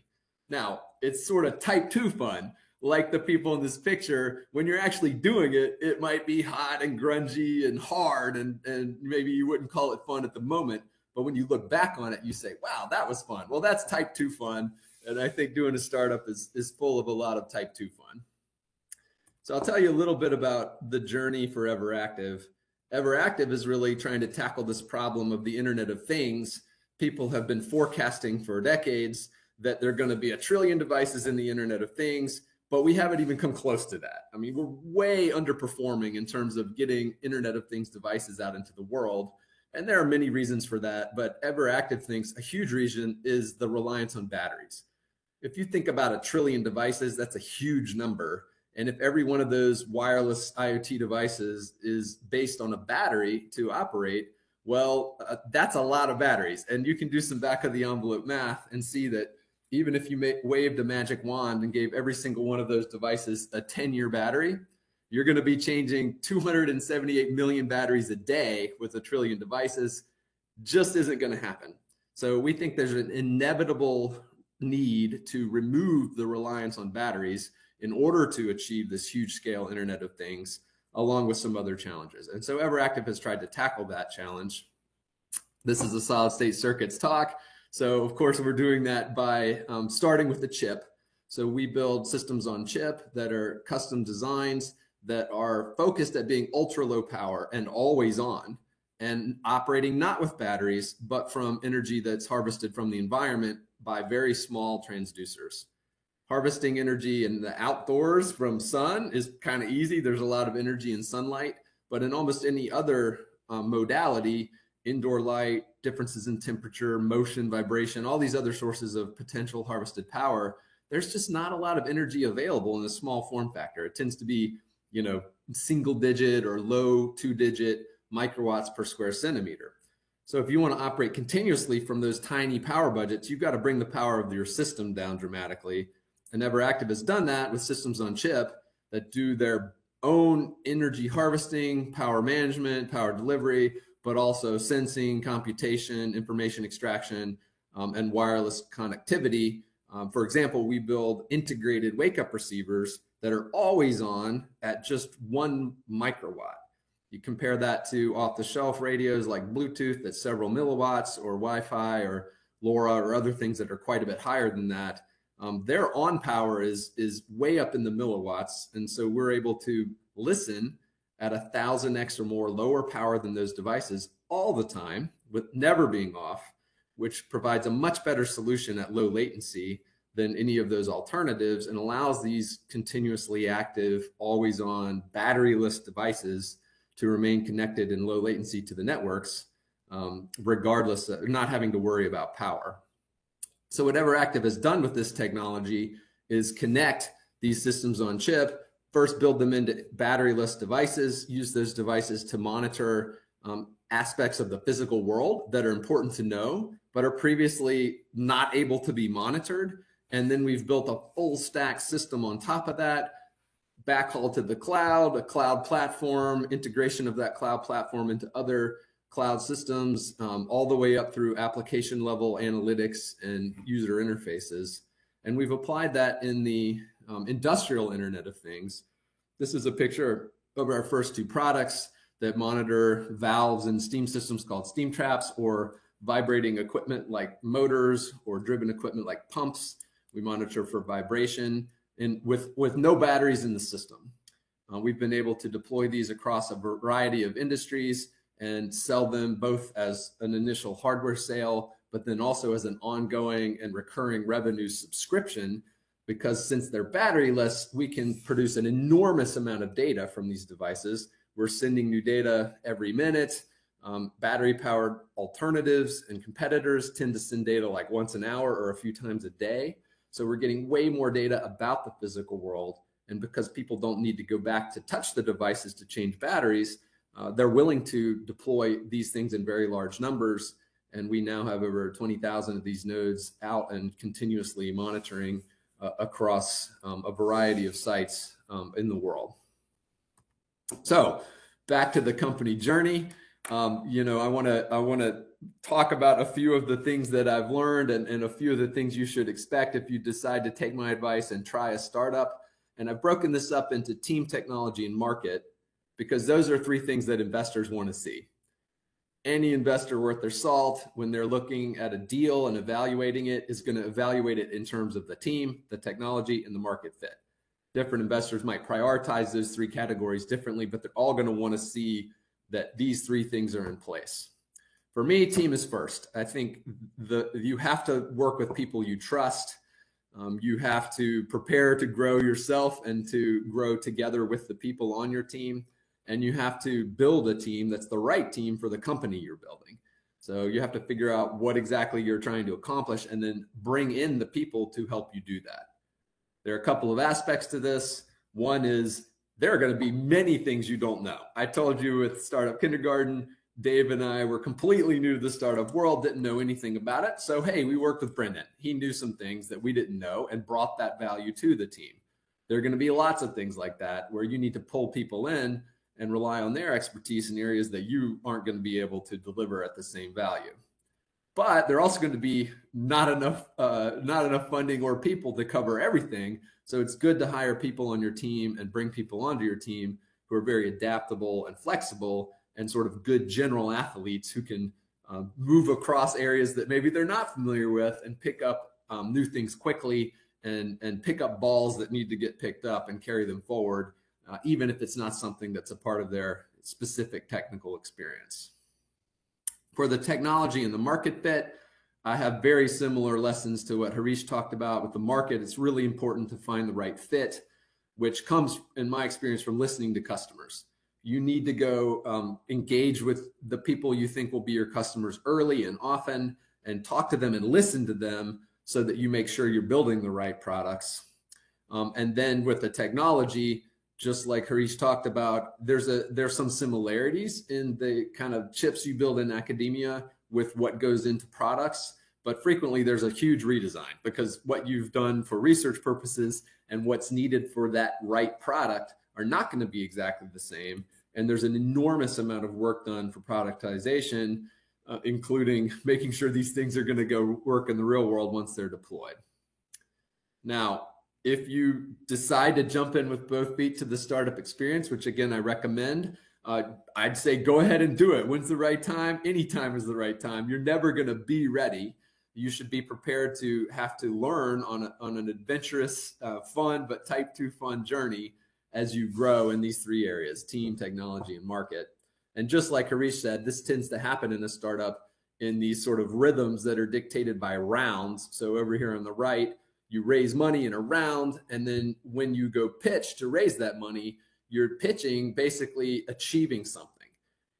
Now, it's sort of type 2 fun. Like the people in this picture, when you're actually doing it, it might be hot and grungy and hard, and maybe you wouldn't call it fun at the moment. But when you look back on it, you say, wow, that was fun. Well, that's type 2 fun. And I think doing a startup is full of a lot of type 2 fun. So I'll tell you a little bit about the journey for Everactive. Everactive is really trying to tackle this problem of the Internet of Things. People have been forecasting for decades that there are going to be 1 trillion devices in the Internet of Things. But we haven't even come close to that. I mean, we're way underperforming in terms of getting Internet of Things devices out into the world. And there are many reasons for that. But Everactive thinks a huge reason is the reliance on batteries. If you think about 1 trillion devices, that's a huge number. And if every one of those wireless IoT devices is based on a battery to operate, well, that's a lot of batteries. And you can do some back of the envelope math and see that even if you waved a magic wand and gave every single one of those devices a 10-year battery, you're going to be changing 278 million batteries a day with 1 trillion devices. Just isn't going to happen. So we think there's an inevitable need to remove the reliance on batteries in order to achieve this huge scale Internet of Things, along with some other challenges. And so Everactive has tried to tackle that challenge. This is a solid state circuits talk. So of course we're doing that by starting with the chip. So we build systems on chip that are custom designs that are focused at being ultra low power and always on, and operating not with batteries, but from energy that's harvested from the environment by very small transducers. Harvesting energy in the outdoors from sun is kind of easy. There's a lot of energy in sunlight, but in almost any other modality, indoor light, differences in temperature, motion, vibration, all these other sources of potential harvested power, there's just not a lot of energy available in a small form factor. It tends to be, you know, single digit or low 2-digit microwatts per square centimeter. So if you want to operate continuously from those tiny power budgets, you've got to bring the power of your system down dramatically. And Everactive has done that with systems on chip that do their own energy harvesting, power management, power delivery, but also sensing, computation, information extraction, and wireless connectivity. For example, we build integrated wake-up receivers that are always on at just 1 microwatt. You compare that to off-the-shelf radios like Bluetooth that's several milliwatts, or Wi-Fi or LoRa or other things that are quite a bit higher than that. Their on power is way up in the milliwatts. And so we're able to listen at 1,000x or more lower power than those devices all the time with never being off, which provides a much better solution at low latency than any of those alternatives, and allows these continuously active, always on, batteryless devices to remain connected in low latency to the networks, regardless of not having to worry about power. So what Everactive has done with this technology is connect these systems on chip, first build them into batteryless devices, use those devices to monitor aspects of the physical world that are important to know, but are previously not able to be monitored. And then we've built a full stack system on top of that, backhaul to the cloud, a cloud platform, integration of that cloud platform into other cloud systems, all the way up through application level analytics and user interfaces. And we've applied that in the industrial Internet of Things. This is a picture of our first 2 products that monitor valves and steam systems called steam traps, or vibrating equipment like motors, or driven equipment like pumps. We monitor for vibration, and with no batteries in the system. We've been able to deploy these across a variety of industries and sell them both as an initial hardware sale, but then also as an ongoing and recurring revenue subscription, because since they're batteryless, we can produce an enormous amount of data from these devices. We're sending new data every minute. Battery-powered alternatives and competitors tend to send data like once an hour or a few times a day. So we're getting way more data about the physical world. And because people don't need to go back to touch the devices to change batteries, they're willing to deploy these things in very large numbers. And we now have over 20,000 of these nodes out and continuously monitoring across a variety of sites in the world. So back to the company journey. You know, I want to talk about a few of the things that I've learned, and a few of the things you should expect if you decide to take my advice and try a startup. And I've broken this up into team, technology, and market, because those are 3 things that investors want to see. Any investor worth their salt, when they're looking at a deal and evaluating it, is going to evaluate it in terms of the team, the technology, and the market fit. Different investors might prioritize those 3 categories differently, but they're all going to want to see that these 3 things are in place. For me, team is first. I think you have to work with people you trust. You have to prepare to grow yourself and to grow together with the people on your team. And you have to build a team that's the right team for the company you're building. So you have to figure out what exactly you're trying to accomplish, and then bring in the people to help you do that. There are a couple of aspects to this. One is there are going to be many things you don't know. I told you with Startup Kindergarten, Dave and I were completely new to the startup world, didn't know anything about it. So, hey, we worked with Brendan. He knew some things that we didn't know and brought that value to the team. There are going to be lots of things like that where you need to pull people in and rely on their expertise in areas that you aren't going to be able to deliver at the same value. But there are also going to be not enough funding or people to cover everything. So it's good to hire people on your team and bring people onto your team who are very adaptable and flexible and sort of good general athletes who can move across areas that maybe they're not familiar with and pick up new things quickly and pick up balls that need to get picked up and carry them forward, even if it's not something that's a part of their specific technical experience. For the technology and the market fit, I have very similar lessons to what Harish talked about. With the market, it's really important to find the right fit, which comes, in my experience, from listening to customers. You need to go engage with the people you think will be your customers early and often, and talk to them and listen to them so that you make sure you're building the right products. And then with the technology, just like Harish talked about, there's some similarities in the kind of chips you build in academia with what goes into products, but frequently there's a huge redesign because what you've done for research purposes and what's needed for that right product are not going to be exactly the same. And there's an enormous amount of work done for productization, including making sure these things are going to go work in the real world once they're deployed. Now, if you decide to jump in with both feet to the startup experience, which again, I recommend, I'd say go ahead and do it. When's the right time? Any time is the right time. You're never going to be ready. You should be prepared to have to learn on an adventurous, fun, but type 2 fun journey as you grow in these 3 areas: team, technology, and market. And just like Harish said, this tends to happen in a startup in these sort of rhythms that are dictated by rounds. So over here on the right, you raise money in a round, and then when you go pitch to raise that money, you're pitching basically achieving something.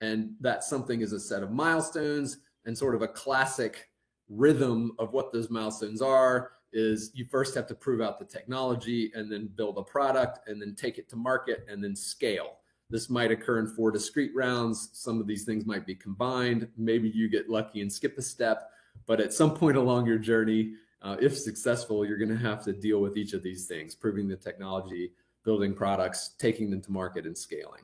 And that something is a set of milestones, and sort of a classic rhythm of what those milestones are is you first have to prove out the technology and then build a product and then take it to market and then scale. This might occur in 4 discrete rounds. Some of these things might be combined. Maybe you get lucky and skip a step, but at some point along your journey, if successful, you're going to have to deal with each of these things: proving the technology, building products, taking them to market, and scaling.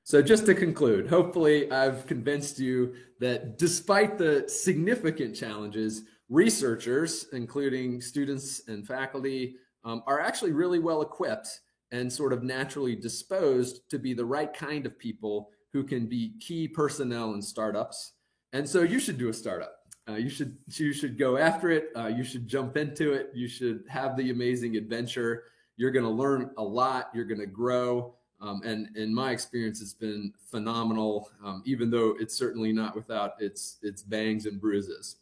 So just to conclude, hopefully I've convinced you that despite the significant challenges, researchers, including students and faculty, are actually really well equipped and sort of naturally disposed to be the right kind of people who can be key personnel in startups. And so you should do a startup. You should go after it. You should jump into it. You should have the amazing adventure. You're going to learn a lot. You're going to grow. And in my experience, it's been phenomenal, even though it's certainly not without its bangs and bruises.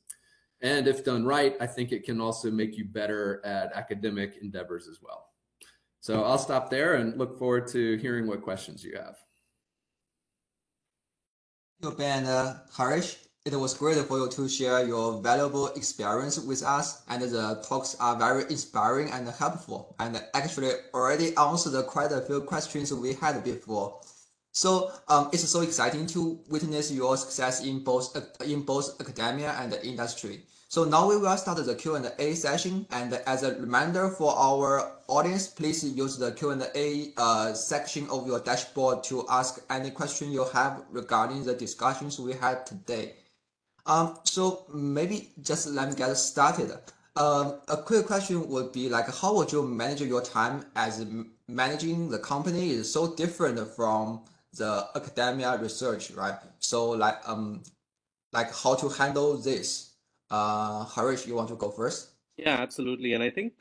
And if done right, I think it can also make you better at academic endeavors as well. So I'll stop there and look forward to hearing what questions you have. Thank you, Ben and Harish. It was great for you to share your valuable experience with us, and the talks are very inspiring and helpful, and actually already answered quite a few questions we had before. So it's so exciting to witness your success in both academia and industry. So now we will start the Q&A session, and as a reminder for our audience, please use the Q&A section of your dashboard to ask any question you have regarding the discussions we had today. So maybe just let me get started. A quick question would be like, how would you manage your time as managing the company is so different from the academia research, right? So like how to handle this? Harish, you want to go first? Yeah, absolutely. And I think,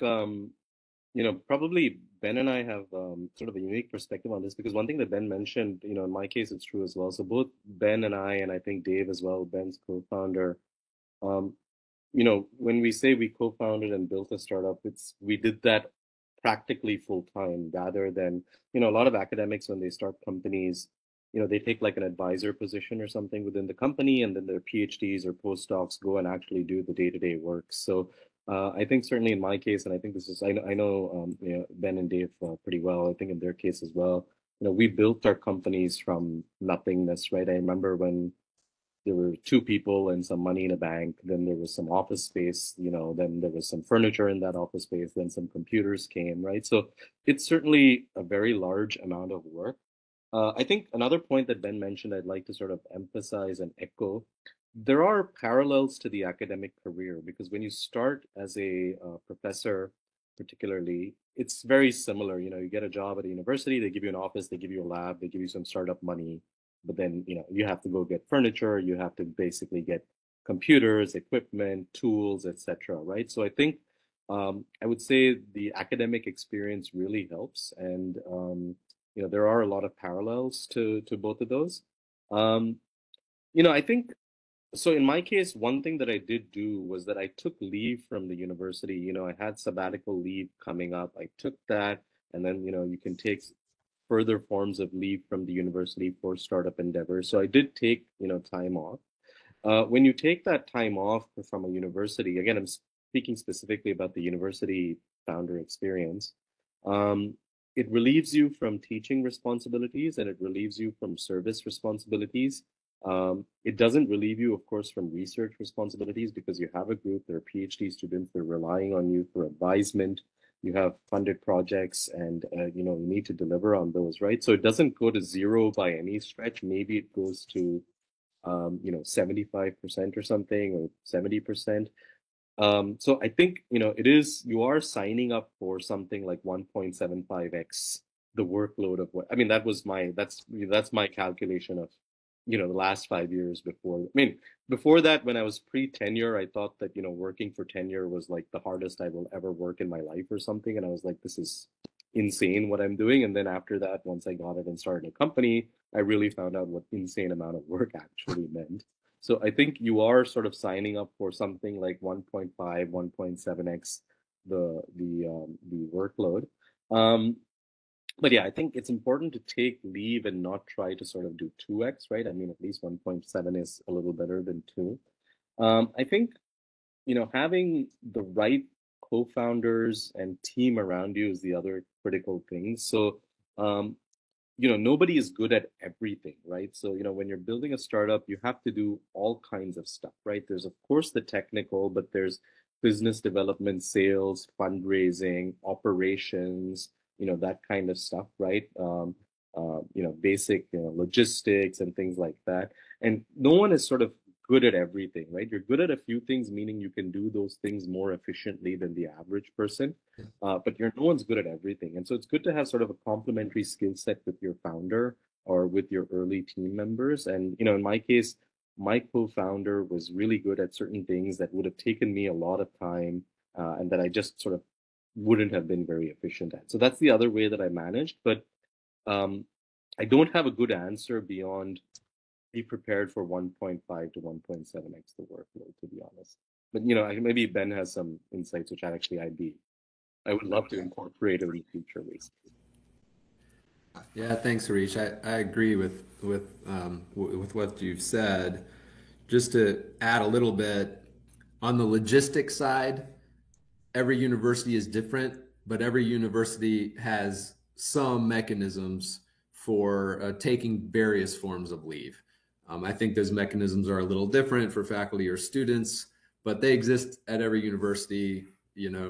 probably Ben and I have sort of a unique perspective on this, because one thing that Ben mentioned, in my case, it's true as well. So both Ben and I think Dave as well, Ben's co-founder, when we say we co-founded and built a startup, we did that practically full time rather than, a lot of academics, when they start companies, they take like an advisor position or something within the company, and then their PhDs or postdocs go and actually do the day-to-day work. So I think certainly in my case, and I think this is, I know Ben and Dave pretty well, I think in their case as well, we built our companies from nothingness, right? I remember when there were two people and some money in a bank. Then there was some office space, then there was some furniture in that office space. Then some computers came, right? So it's certainly a very large amount of work. I think another point that Ben mentioned, I'd like to sort of emphasize and echo. There are parallels to the academic career because when you start as a professor, particularly, it's very similar. You get a job at a university, they give you an office, they give you a lab, they give you some startup money, but then you have to go get furniture, you have to basically get computers, equipment, tools, etc. Right? So I think I would say the academic experience really helps, and there are a lot of parallels to both of those. I think so. In my case, one thing that I did do was that I took leave from the university. I had sabbatical leave coming up. I took that, and then you can take further forms of leave from the university for startup endeavors. So I did take time off. When you take that time off from a university, again, I'm speaking specifically about the university founder experience. It relieves you from teaching responsibilities and it relieves you from service responsibilities. It doesn't relieve you, of course, from research responsibilities because you have a group, there are PhD students, they're relying on you for advisement. You have funded projects and, you need to deliver on those, right? So it doesn't go to zero by any stretch. Maybe it goes to, 75% or something or 70%. So I think, you are signing up for something like 1.75x the workload of what, I mean, that's my calculation of, the last 5 years before. Before that, when I was pre-tenure, I thought that, working for tenure was like the hardest I will ever work in my life or something. And I was like, this is insane what I'm doing. And then after that, once I got it and started a company, I really found out what insane amount of work actually meant. So I think you are sort of signing up for something like 1.5, 1.7x the workload. But yeah, I think it's important to take leave and not try to sort of do 2x, right? At least 1.7 is a little better than 2. I think, having the right co-founders and team around you is the other critical thing. So, nobody is good at everything, right? So, when you're building a startup, you have to do all kinds of stuff, right? There's, of course, the technical, but there's business development, sales, fundraising, operations, that kind of stuff, right? Basic, logistics and things like that. And no one is sort of good at everything, right? You're good at a few things, meaning you can do those things more efficiently than the average person, but no one's good at everything. And so it's good to have sort of a complementary skill set with your founder or with your early team members. And, in my case, my co-founder was really good at certain things that would have taken me a lot of time and that I just sort of wouldn't have been very efficient at. So that's the other way that I managed, but I don't have a good answer beyond be prepared for 1.5 to 1.7x the workload, to be honest. But maybe Ben has some insights which I would love to incorporate in the future, basically. Yeah, thanks, Harish. I agree with what you've said. Just to add a little bit on the logistics side, every university is different, but every university has some mechanisms for taking various forms of leave. I think those mechanisms are a little different for faculty or students, but they exist at every university.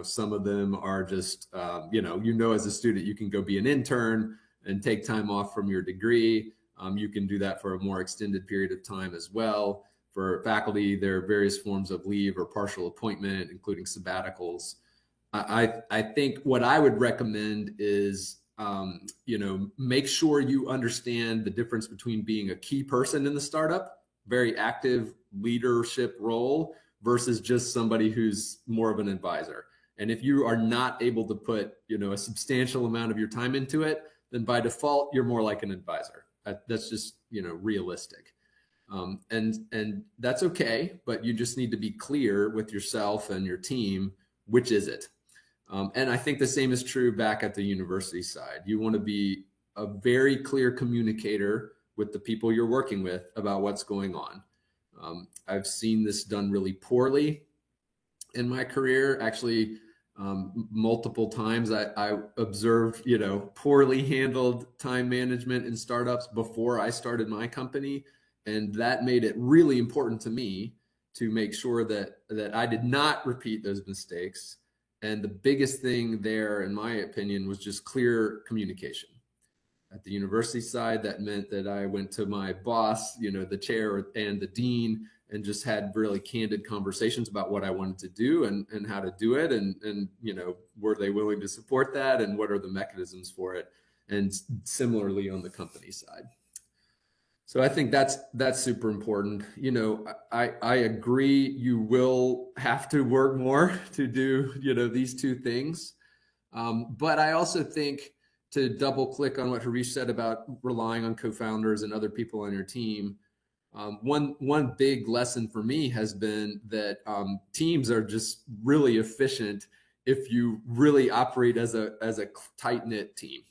Some of them are just, as a student, you can go be an intern and take time off from your degree. You can do that for a more extended period of time as well. For faculty, there are various forms of leave or partial appointment, including sabbaticals. I think what I would recommend is make sure you understand the difference between being a key person in the startup, very active leadership role, versus just somebody who's more of an advisor. And if you are not able to put, a substantial amount of your time into it, then by default, you're more like an advisor. That's just, realistic. And that's okay, but you just need to be clear with yourself and your team, which is it? And I think the same is true back at the university side. You want to be a very clear communicator with the people you're working with about what's going on. I've seen this done really poorly in my career. Actually, multiple times I observed, poorly handled time management in startups before I started my company. And that made it really important to me to make sure that I did not repeat those mistakes. And the biggest thing there, in my opinion, was just clear communication. At the university side, that meant that I went to my boss, the chair and the dean, and just had really candid conversations about what I wanted to do and how to do it. And were they willing to support that? And what are the mechanisms for it? And similarly on the company side. So I think that's super important. I agree you will have to work more to do, these two things. But I also think, to double click on what Harish said about relying on co-founders and other people on your team, one big lesson for me has been that teams are just really efficient if you really operate as a tight-knit team.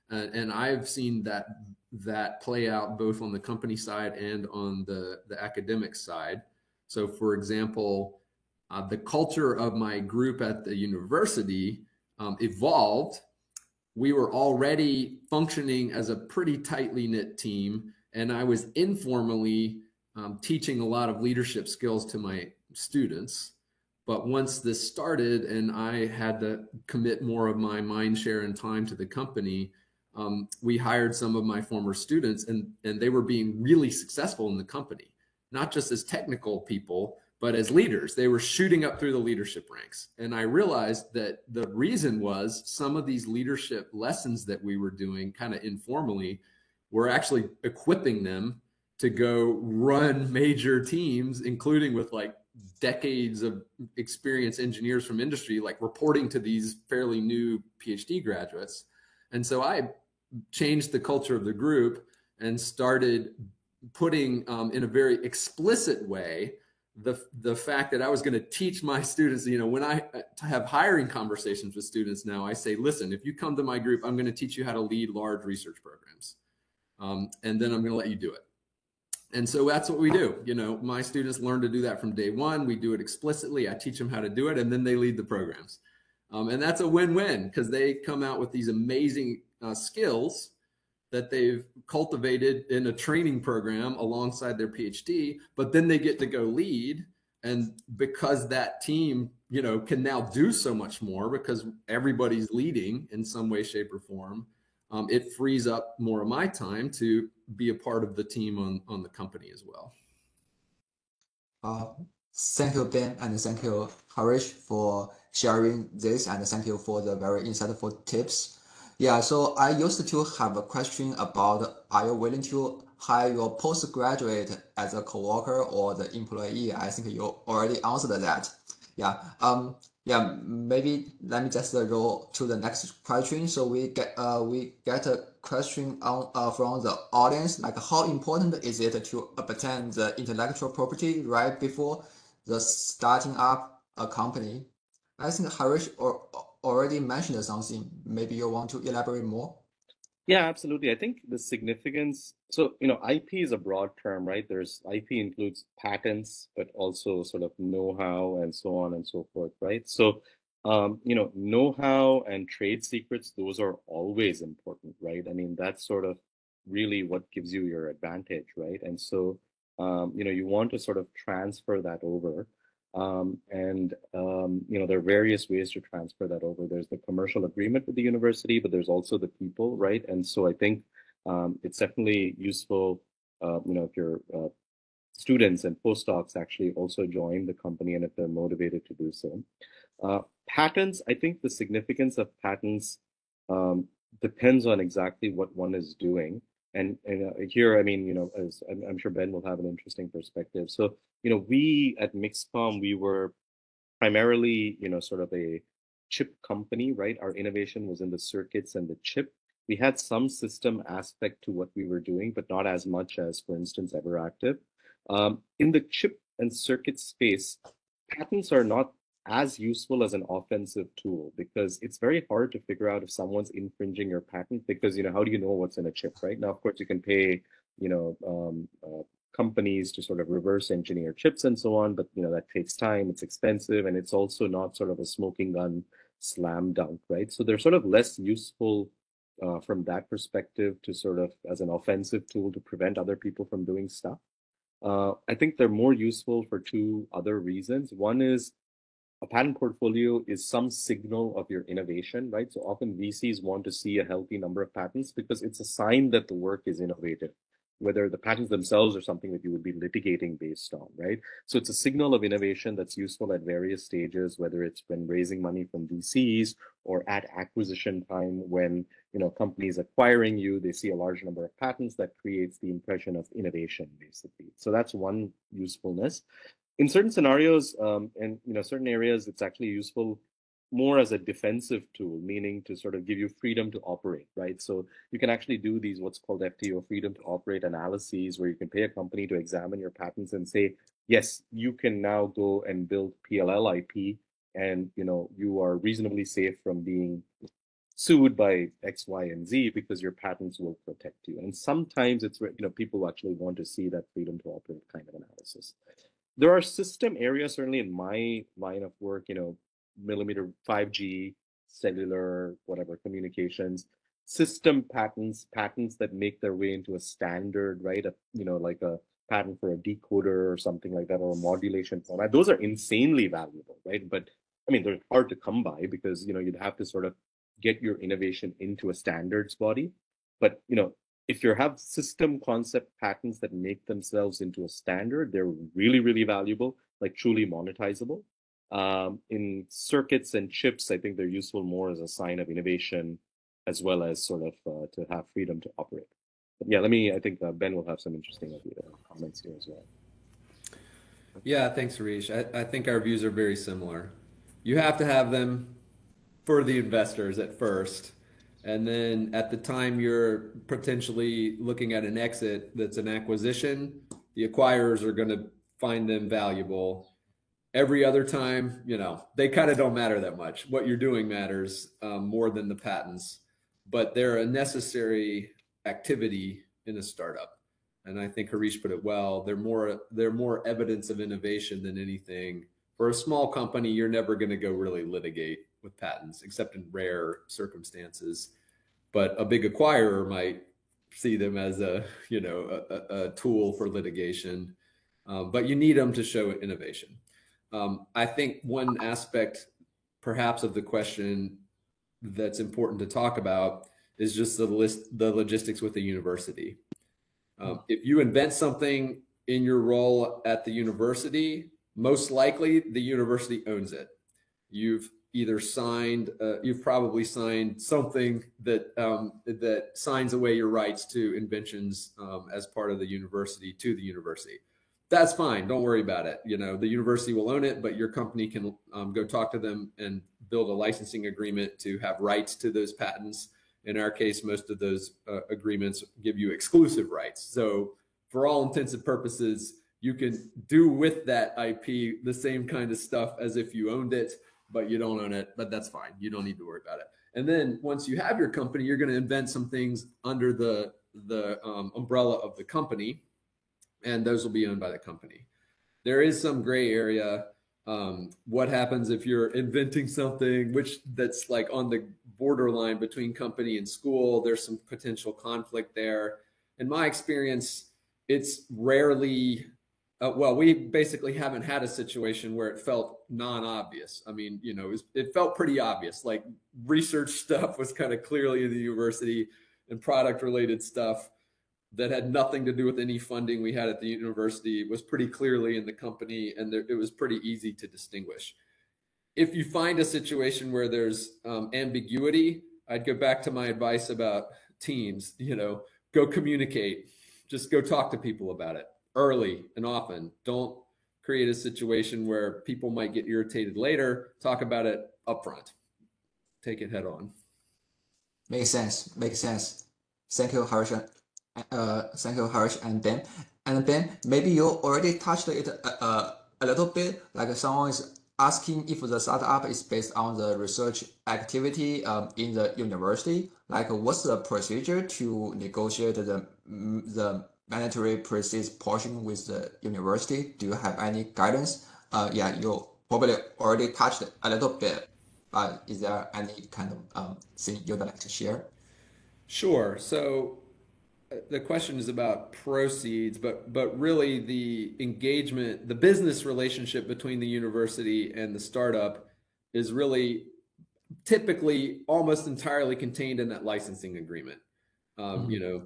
And I've seen that play out both on the company side and on the academic side. So for example, the culture of my group at the university evolved. We were already functioning as a pretty tightly knit team, and I was informally teaching a lot of leadership skills to my students. But once this started and I had to commit more of my mind share and time to the company, we hired some of my former students, and they were being really successful in the company, not just as technical people, but as leaders. They were shooting up through the leadership ranks. And I realized that the reason was some of these leadership lessons that we were doing kind of informally were actually equipping them to go run major teams, including with like decades of experienced engineers from industry, like reporting to these fairly new PhD graduates. And so I changed the culture of the group and started putting in a very explicit way the fact that I was going to teach my students, when I have hiring conversations with students now, I say, listen, if you come to my group, I'm going to teach you how to lead large research programs. And then I'm going to let you do it. And so that's what we do. My students learn to do that from day one. We do it explicitly. I teach them how to do it, and then they lead the programs. And that's a win-win, because they come out with these amazing skills that they've cultivated in a training program alongside their PhD, but then they get to go lead. And because that team, can now do so much more because everybody's leading in some way, shape, or form, it frees up more of my time to be a part of the team on the company as well. Thank you, Ben, and thank you, Harish, for sharing this, and thank you for the very insightful tips. Yeah, so I used to have a question about, are you willing to hire your postgraduate as a coworker or the employee? I think you already answered that. Yeah, maybe let me just roll to the next question. So we get a question from the audience, like how important is it to obtain the intellectual property right before the starting up a company? I think Harish already mentioned something. Maybe you want to elaborate more? Yeah, absolutely. I think the significance, so, IP is a broad term, right? IP includes patents, but also sort of know-how and so on and so forth, right? So, know-how and trade secrets, those are always important, right? I mean, that's sort of really what gives you your advantage, right? And so, you want to sort of transfer that over. There are various ways to transfer that over. There's the commercial agreement with the university, but there's also the people, right? And so I think it's definitely useful, if your students and postdocs actually also join the company and if they're motivated to do so. Patents, I think the significance of patents depends on exactly what one is doing. And here, I mean, as I'm sure Ben will have an interesting perspective. So, we at Mixcom, we were primarily, sort of a chip company, right? Our innovation was in the circuits and the chip. We had some system aspect to what we were doing, but not as much as, for instance, Everactive. In the chip and circuit space, patents are not as useful as an offensive tool because it's very hard to figure out if someone's infringing your patent because, how do you know what's in a chip, right? Now, of course, you can pay, companies to sort of reverse engineer chips and so on, but, that takes time, it's expensive, and it's also not sort of a smoking gun slam dunk, right? So they're sort of less useful from that perspective to sort of as an offensive tool to prevent other people from doing stuff. I think they're more useful for two other reasons. One is a patent portfolio is some signal of your innovation, right? So often VCs want to see a healthy number of patents because it's a sign that the work is innovative, whether the patents themselves are something that you would be litigating based on, right? So it's a signal of innovation that's useful at various stages, whether it's when raising money from VCs or at acquisition time when companies acquiring you, they see a large number of patents that creates the impression of innovation, basically. So that's one usefulness. In certain scenarios and certain areas, it's actually useful more as a defensive tool, meaning to sort of give you freedom to operate, right? So you can actually do these what's called FTO, freedom to operate analyses, where you can pay a company to examine your patents and say, yes, you can now go and build PLL IP, and you are reasonably safe from being sued by X, Y, and Z because your patents will protect you. And sometimes it's people actually want to see that freedom to operate kind of analysis. There are system areas, certainly in my line of work, millimeter 5G, cellular, whatever, communications, system patents that make their way into a standard, right? Like a patent for a decoder or something like that, or a modulation format. Those are insanely valuable, right? But I mean, they're hard to come by because, you'd have to sort of get your innovation into a standards body. But, if you have system concept patents that make themselves into a standard, they're really, really valuable, like truly monetizable. In circuits and chips, I think they're useful more as a sign of innovation, as well as sort of to have freedom to operate. But yeah, I think Ben will have some interesting comments here as well. Yeah, thanks, Harish. I think our views are very similar. You have to have them for the investors at first. And then at the time you're potentially looking at an exit that's an acquisition, the acquirers are going to find them valuable. Every other time, they kind of don't matter that much. What you're doing matters more than the patents, but they're a necessary activity in a startup. And I think Harish put it well. They're more evidence of innovation than anything. For a small company, you're never going to go really litigate with patents, except in rare circumstances. But a big acquirer might see them as a tool for litigation, but you need them to show innovation. I think one aspect, perhaps, of the question that's important to talk about is just the logistics with the university. If you invent something in your role at the university, most likely the university owns it. You've probably signed something that signs away your rights to inventions as part of the university to the university. That's fine. Don't worry about it. The university will own it, but your company can go talk to them and build a licensing agreement to have rights to those patents. In our case, most of those agreements give you exclusive rights. So for all intents and purposes, you can do with that IP the same kind of stuff as if you owned it, but you don't own it, but that's fine. You don't need to worry about it. And then once you have your company, you're going to invent some things under the umbrella of the company, and those will be owned by the company. There is some gray area. What happens if you're inventing something that's like on the borderline between company and school? There's some potential conflict there. In my experience, it's rarely, we basically haven't had a situation where it felt non-obvious. I mean, it felt pretty obvious. Like research stuff was kind of clearly in the university, and product-related stuff that had nothing to do with any funding we had at the university was pretty clearly in the company, and it was pretty easy to distinguish. If you find a situation where there's ambiguity, I'd go back to my advice about teams. Go communicate. Just go talk to people about it early and often. Don't create a situation where people might get irritated later. Talk about it upfront. Take it head on. Makes sense. Thank you, Harish. Thank you, Harish and Ben. And Ben, maybe you already touched it a little bit. Like someone is asking if the startup is based on the research activity in the university. Like, what's the procedure to negotiate the mandatory proceeds portion with the university? Do you have any guidance? Yeah, you probably already touched it a little bit, but is there any kind of thing you'd like to share? Sure. So the question is about proceeds, but really the engagement, the business relationship between the university and the startup is really typically almost entirely contained in that licensing agreement.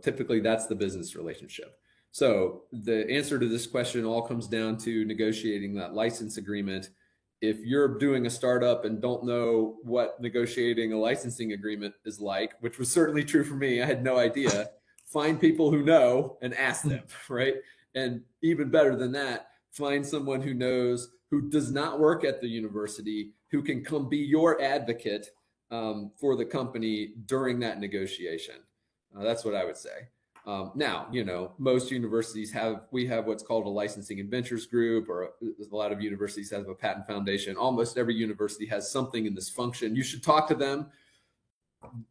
Typically that's the business relationship. So the answer to this question all comes down to negotiating that license agreement. If you're doing a startup and don't know what negotiating a licensing agreement is like, which was certainly true for me, I had no idea, find people who know and ask them, right? And even better than that, find someone who knows, who does not work at the university, who can come be your advocate for the company during that negotiation. That's what I would say. Now, most universities have what's called a licensing and ventures group, or a lot of universities have a patent foundation. Almost every university has something in this function. You should talk to them.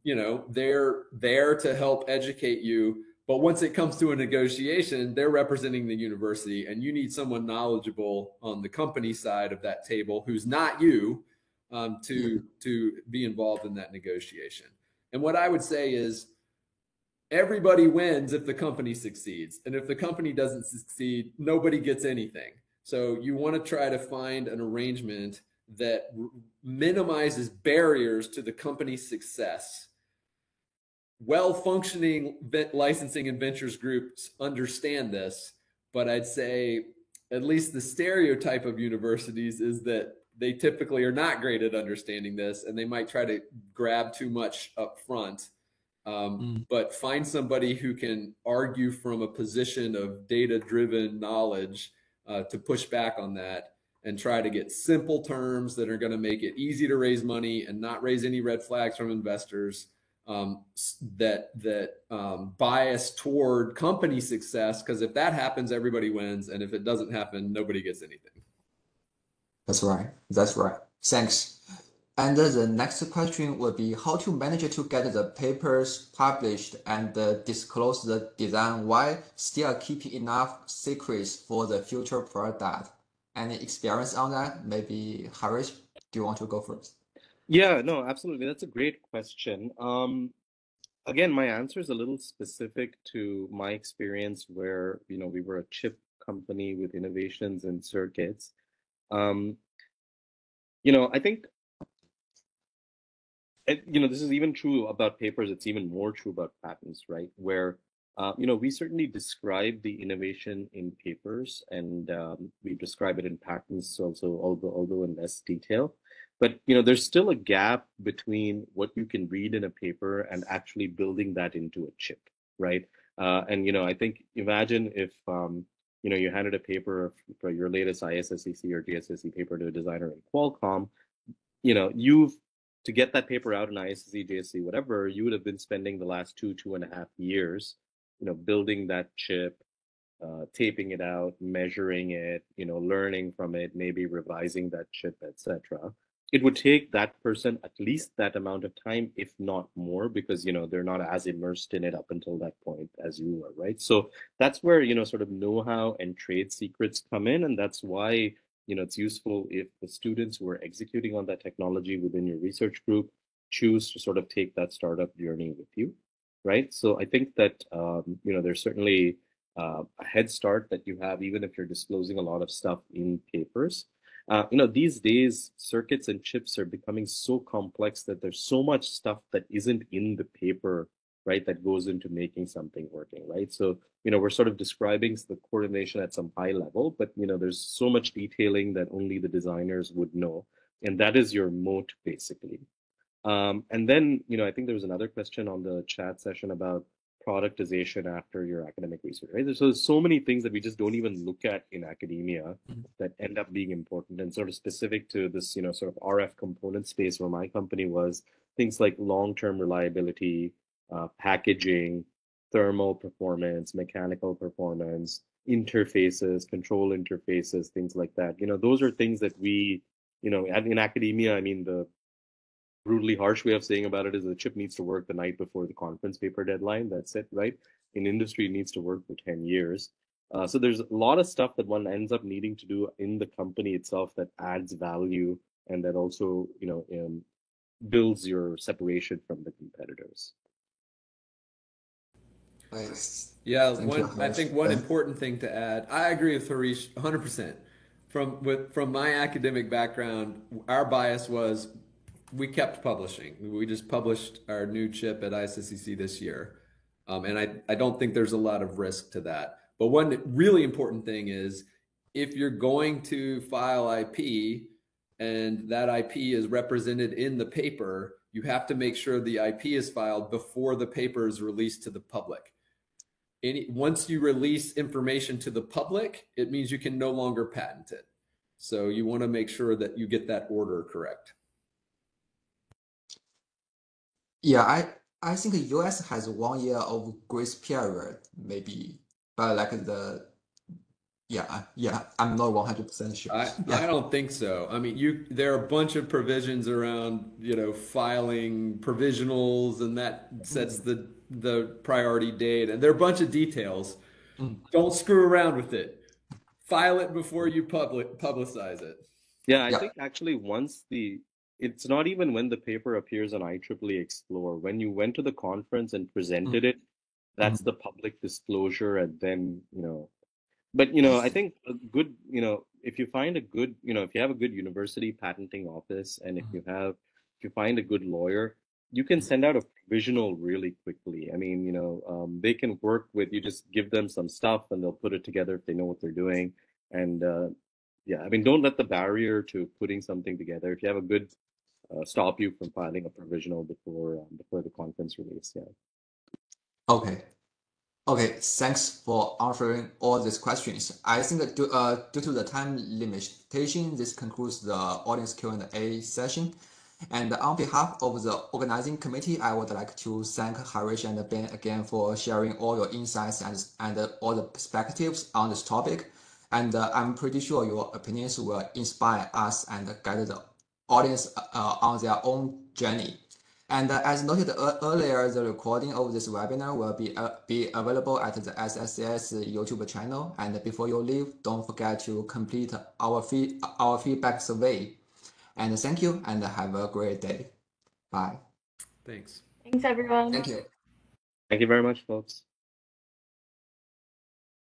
They're there to help educate you. But once it comes to a negotiation, they're representing the university, and you need someone knowledgeable on the company side of that table who's not you to be involved in that negotiation. And what I would say is, everybody wins if the company succeeds. And if the company doesn't succeed, nobody gets anything. So you want to try to find an arrangement that minimizes barriers to the company's success. Well-functioning licensing and ventures groups understand this, but I'd say at least the stereotype of universities is that they typically are not great at understanding this, and they might try to grab too much up front. But find somebody who can argue from a position of data-driven knowledge to push back on that, and try to get simple terms that are going to make it easy to raise money and not raise any red flags from investors that bias toward company success. Because if that happens, everybody wins, and if it doesn't happen, nobody gets anything. That's right. That's right. Thanks. And the next question will be how to manage to get the papers published and disclose the design while still keeping enough secrets for the future product. Any experience on that? Maybe Harish, do you want to go first? Yeah, no, absolutely. That's a great question. Again, my answer is a little specific to my experience where, we were a chip company with innovations and circuits. I think this is even true about papers. It's even more true about patents, right? Where, we certainly describe the innovation in papers, and we describe it in patents also, although in less detail. But, there's still a gap between what you can read in a paper and actually building that into a chip, right? I think imagine if, you handed a paper for your latest ISSCC or GSSC paper to a designer in Qualcomm, to get that paper out in ISSC, JSC, whatever, you would have been spending the last 2.5 years, building that chip, taping it out, measuring it, learning from it, maybe revising that chip, etc. It would take that person at least that amount of time, if not more, because, they're not as immersed in it up until that point as you were, right? So that's where, sort of know-how and trade secrets come in. And that's why it's useful if the students who are executing on that technology within your research group choose to sort of take that startup journey with you, right? So I think that, there's certainly a head start that you have, even if you're disclosing a lot of stuff in papers. These days, circuits and chips are becoming so complex that there's so much stuff that isn't in the paper, right, that goes into making something working, right? So, we're sort of describing the coordination at some high level, but, there's so much detailing that only the designers would know. And that is your moat, basically. And then, I think there was another question on the chat session about productization after your academic research, right? There's so many things that we just don't even look at in academia that end up being important, and sort of specific to this, sort of RF component space where my company was, things like long-term reliability, packaging, thermal performance, mechanical performance, interfaces, control interfaces, things like that. Those are things that we, in academia, I mean, the brutally harsh way of saying about it is the chip needs to work the night before the conference paper deadline. That's it, right? In industry, it needs to work for 10 years. So there's a lot of stuff that one ends up needing to do in the company itself that adds value, and that also, builds your separation from the competitors. Nice. Yeah, Thank you, I Harish. think one important thing to add, I agree with Harish 100%. From my academic background, our bias was we kept publishing. We just published our new chip at ISSCC this year. And I don't think there's a lot of risk to that. But one really important thing is if you're going to file IP and that IP is represented in the paper, you have to make sure the IP is filed before the paper is released to the public. Once you release information to the public, it means you can no longer patent it. So you want to make sure that you get that order correct. Yeah, I think the US has 1 year of grace period, maybe, but like I'm not 100% sure. I don't think so. I mean, there are a bunch of provisions around, filing provisionals, and that sets the priority date, and there are a bunch of details. Don't screw around with it. File it before you publicize it. Yeah, I think actually it's not even when the paper appears on IEEE Explore. When you went to the conference and presented it, that's the public disclosure, and then, But, I think a good, if you find a good, if you have a good university patenting office, and if you find a good lawyer, you can send out a provisional really quickly. I mean, they can work with, you just give them some stuff and they'll put it together if they know what they're doing. And I mean, don't let the barrier to putting something together, if you have a good, stop you from filing a provisional before the conference release. Yeah. Okay, thanks for answering all these questions. I think that due to the time limitation, this concludes the audience Q&A session. And on behalf of the organizing committee, I would like to thank Harish and Ben again for sharing all your insights and all the perspectives on this topic. And I'm pretty sure your opinions will inspire us and guide the audience on their own journey. And as noted earlier, the recording of this webinar will be available at the SSCS YouTube channel. And before you leave, don't forget to complete our feedback survey. And thank you, and have a great day. Bye. Thanks. Thanks, everyone. Thank you. Thank you very much, folks.